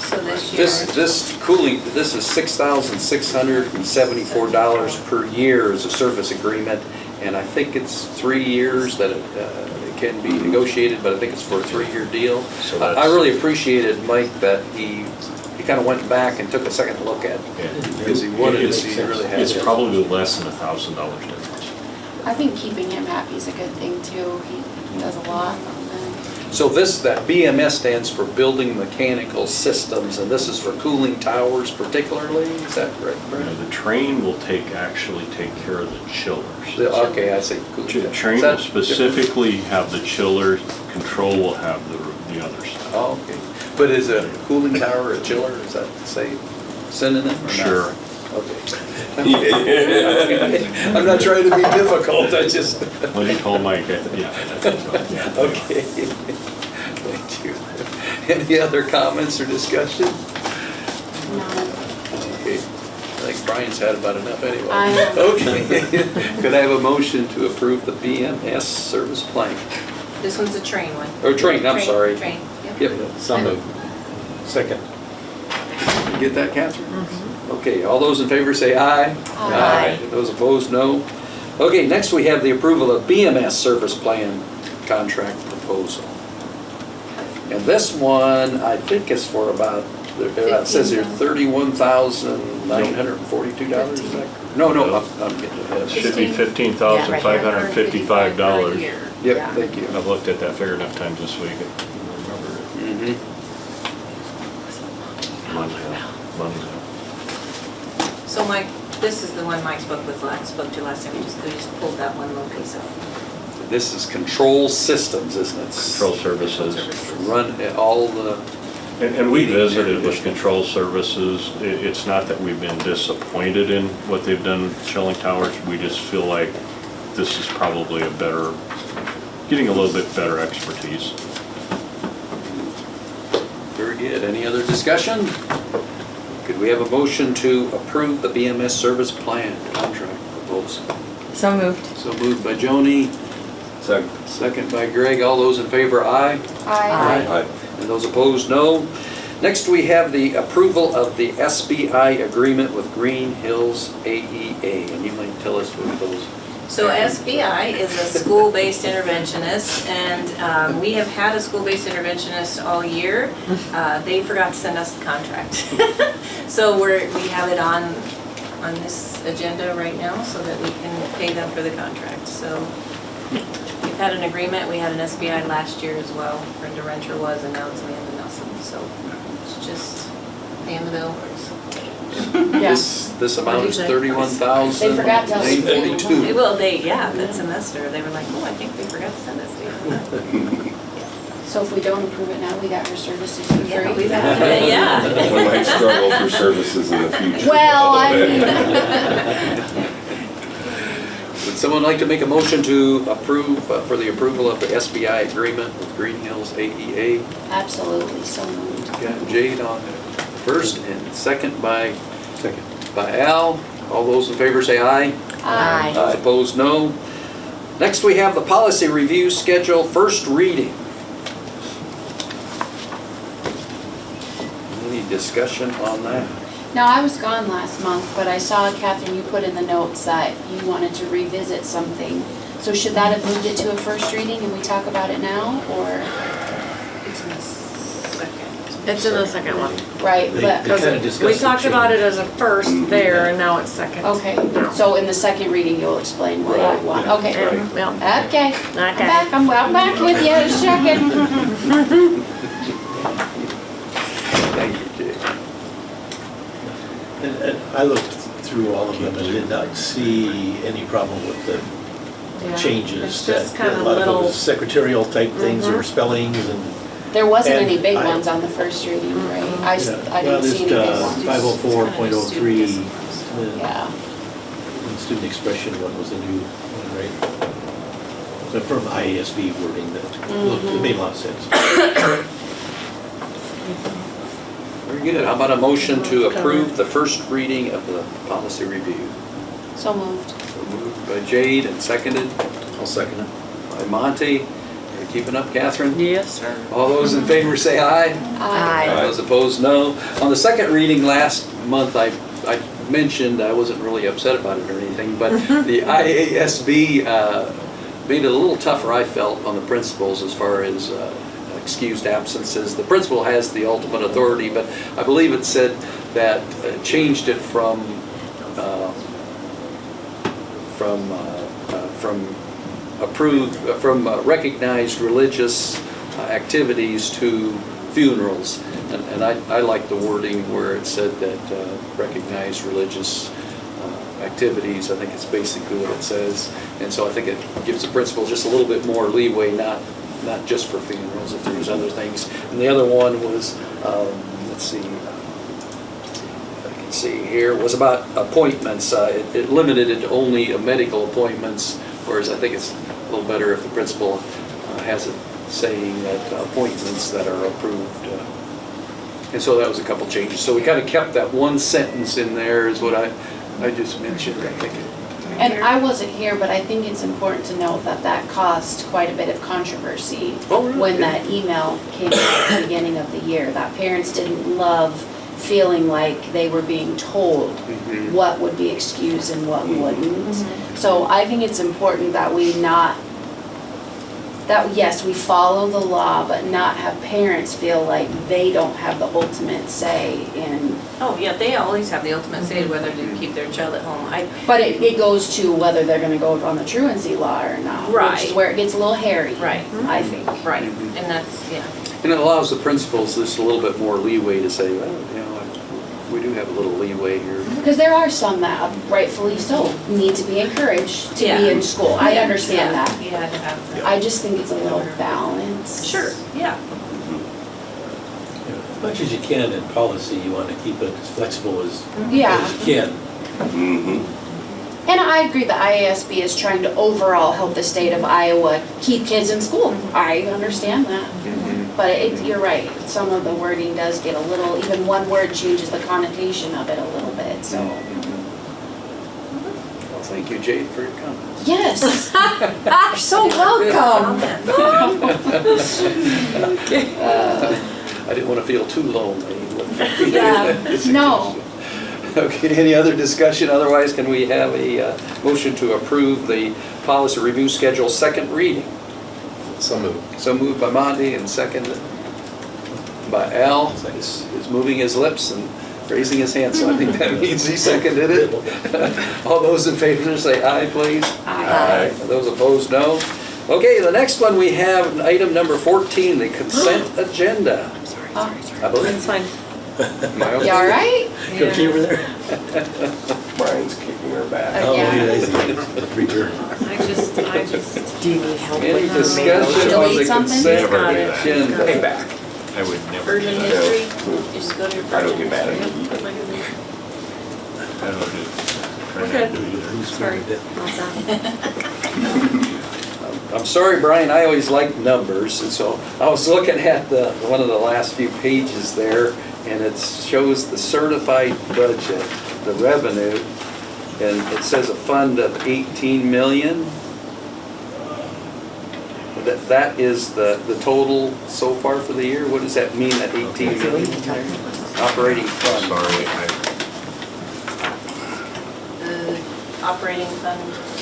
So this year. This is $6,674 per year as a service agreement, and I think it's 3 years that it can be negotiated, but I think it's for a 3-year deal. So I that's- really appreciated, Mike, that he kind of went back and took a second look at it, because he wanted to see, he really had it's it. probably less than $1,000 difference. I think keeping him happy is a good thing too. He does a lot on them. So that BMS stands for Building Mechanical Systems, and this is for cooling towers particularly, is that correct, Brent? The Train will actually take care of the chillers. Okay, I see. Cooling The towers. Train Is that will specifically have the chillers, Control will have the other stuff. Oh, okay. But is a cooling tower a chiller, is that the same synonym or not? Sure. Okay. I'm not trying to be difficult, I just. What do you call Mike? Yeah. Okay. Thank you. Any other comments or discussion? No. Okay. I think Brian's had about enough anyway. I know. Okay. Could I have a motion to approve the BMS service plan? This one's a Train one. Or Train, I'm sorry. Train, yep. Yep. Some of, second. You get that, Catherine? Okay, all those in favor say aye. Aye. Those opposed, no. Okay, next we have the approval of BMS service plan contract proposal. And this one, I think is for about, it says here $31,942, is that correct? No, I'm getting ahead. It should be $15,555. Yep, thank you. I've looked at that figure enough times this week. I don't remember it. Months ago. So Mike, this is the one Mike spoke to last time, we just pulled that one little piece out. This is control systems, isn't it? Control services. Run all the, And we visited with Control Services. It's not that we've been disappointed in what they've done with chilling towers. We just feel like this is probably getting a little bit better expertise. very good. Any other discussion? Could we have a motion to approve the BMS service plan contract proposal? So moved. So moved by Joni, second by Greg. All those in favor, aye. Aye. And those opposed, no. Next, we have the approval of the SBI agreement with Green Hills AEA, and you might tell us what those. So SBI is a school-based interventionist, and we have had a school-based interventionist all year. They forgot to send us the contract. So we have it on this agenda right now so that we can pay them for the contract. So we've had an agreement, we had an SBI last year as well. Brenda Renter was, and now it's Amanda Nelson. So it's just paying the bill. This amount is $31,942. They forgot to. Well, that semester, they were like, oh, I think they forgot to send us to you. So if we don't approve it now, we got her services for free. Yeah. We might struggle for services in the future. Well, I mean. Would someone like to make a motion to approve, for the approval of the SBI agreement with Green Hills AEA? Absolutely, so moved. Got Jade on first and second by Al. All those in favor say aye. Aye. Opposed, no. Next, we have the policy review schedule, first reading. Any discussion on that? Now, I was gone last month, but I saw, Catherine, you put in the notes that you wanted to revisit something. So should that have moved it to a first reading and we talk about it now, or? It's in the second. It's in the second one. Right, but, Because we talked about it as a first there, and now it's second. okay, so in the second reading, you'll explain what you want, okay. Yeah. Okay, I'm back with you, in a second. Thank you, Jade. And I looked through all of them and did not see any problem with the Yeah. changes. It's just That kind a of lot of little. those secretarial type things or spellings and. There wasn't any big And I- ones on the first reading, right? I Well, didn't there's see any big ones. 504.03, Yeah, student expression one was the new one, right? So from IASB wording that looked, it made a lot of sense. Very good. How about a motion to approve the first reading of the policy review? so moved. So moved by Jade and seconded I'll second it. by Monty. Are you keeping up, Catherine? Yes, sir. All those in favor say aye. Aye. Those opposed, no. On the second reading last month, I mentioned, I wasn't really upset about it or anything, but the IASB made it a little tougher, I felt, on the principals as far as excused absences. The principal has the ultimate authority, but I believe it said that changed it from recognized religious activities to funerals. And I like the wording where it said that recognized religious activities, I think it's basically what it says. And so I think it gives the principal just a little bit more leeway, not just for funerals, if there's other things. And the other one was, let's see, if I can see here, was about appointments. It limited it to only medical appointments, whereas I think it's a little better if the principal has it saying that appointments that are approved. And so that was a couple changes. So we kind of kept that one sentence in there is what I just mentioned, I think. And I wasn't here, but I think it's important to note that that caused quite a bit of controversy Oh, really? when that email came out at the beginning of the year, that parents didn't love feeling like they were being told what would be excused and what wouldn't. So I think it's important that yes, we follow the law, but not have parents feel like they don't have the ultimate say in. Oh, yeah, they always have the ultimate say whether to keep their child at home. But it goes to whether they're gonna go on the truancy law or not. Which Right. is where it gets a little hairy. Right. I think. Right, and that's, yeah. And it allows the principals just a little bit more leeway to say, well, we do have a little leeway here. Because there are some that rightfully so need to be encouraged to Yeah. be in school. I understand Yeah, that. you had to have that. I just think it's a little balanced. Sure, yeah. As much as you can in policy, you want to keep it as flexible as Yeah. you can. And I agree that IASB is trying to overall help the state of Iowa keep kids in school. I understand that. But you're right, some of the wording does get a little, even one word changes the connotation of it a little bit, so. Well, thank you, Jade, for your comments. Yes, you're so welcome. I didn't want to feel too lonely. Yeah, no. Okay, any other discussion? Otherwise, can we have a motion to approve the policy review schedule second reading? So moved. So moved by Monty and seconded by Al. He's moving his lips and raising his hand, so I think that means he seconded it. All those in favor say aye, please. Aye. Those opposed, no. Okay, the next one we have item number 14, the consent agenda. I believe. It's fine. Am I okay? You all right? Okay over there? Brian's kicking her back. Oh, yeah. Return. I just. Do you need help Any with her? discussion on the Delete something? consent Never do that. agenda? Hey, back. I would never do Version that. history, you just go to your I don't version get mad at history. you. I don't do. try Okay. not to do either. Who's Sorry. doing it? I'm sorry, Brian, I always like numbers, and so I was looking at one of the last few pages there, and it shows the certified budget, the revenue, and it says a fund of 18 million. That is the total so far for the year? What does that mean, that 18 million? Operating fund. Sorry, Operating fund.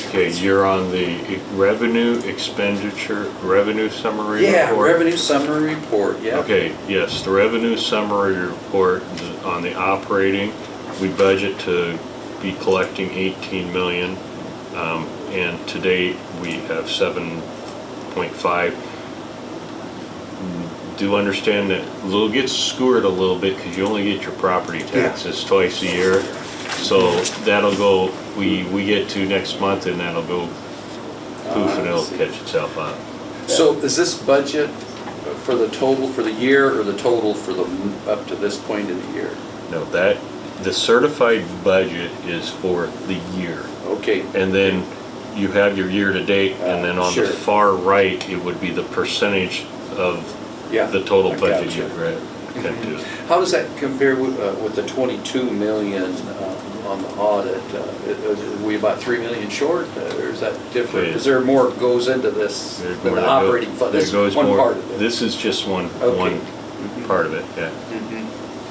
okay, you're on the revenue expenditure, revenue summary report? Yeah, revenue summary report, yeah. Okay, yes, the revenue summary report on the operating, we budget to be collecting 18 million, and to date, we have 7.5. Do understand that little gets skewered a little bit because you only get your property taxes twice a year. So that'll go, we get to next month and that'll go poof and it'll catch itself up. So is this budget for the total for the year or the total for the, up to this point in the year? No, the certified budget is for the year. Okay, And then you have your year-to-date, and then on the Sure. far right, it would be the percentage of yeah. the total I budget gotcha. you've read. How does that compare with the 22 million on the audit? Are we about 3 million short, or is that different? Okay. Is there more goes into this There's than more the that go- operating fund? there This is goes one more- part of it. This is just one Okay. part of it, yeah.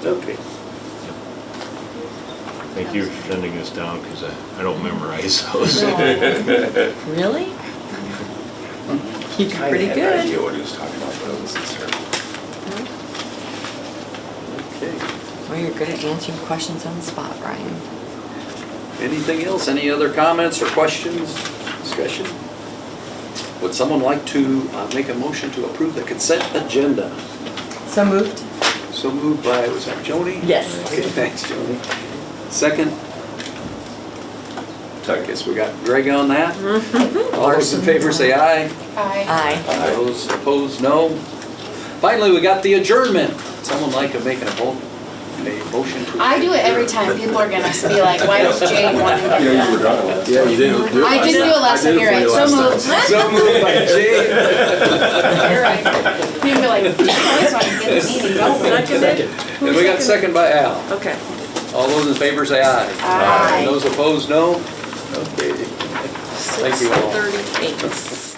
Okay. Thank you for sending this down, because I don't memorize those. Really? You did pretty I had no good. idea what he was talking about, but it was hysterical. Okay. Well, you're good at answering questions on the spot, Brian. Anything else? Any other comments or questions, discussion? Would someone like to make a motion to approve the consent agenda? So moved? So moved by, was that Joni? Yes. Okay, thanks, Joni. Second? I guess we got Greg on that. All those in favor say aye. Aye. Aye. Those opposed, no. Finally, we got the adjournment. Someone like to make a motion to. I do it every time. People are gonna be like, why does Jay want to get Yeah, you were done? done with it. Yeah, you didn't do it. I didn't do it last time, you're right. So moved. So moved by Jay. You're right. People be like, you always want to get the meeting going. Seconded? And we got second by Al. Okay. All those in favor say aye. Aye. And those opposed, no. Okay. Thank you all. 6:38.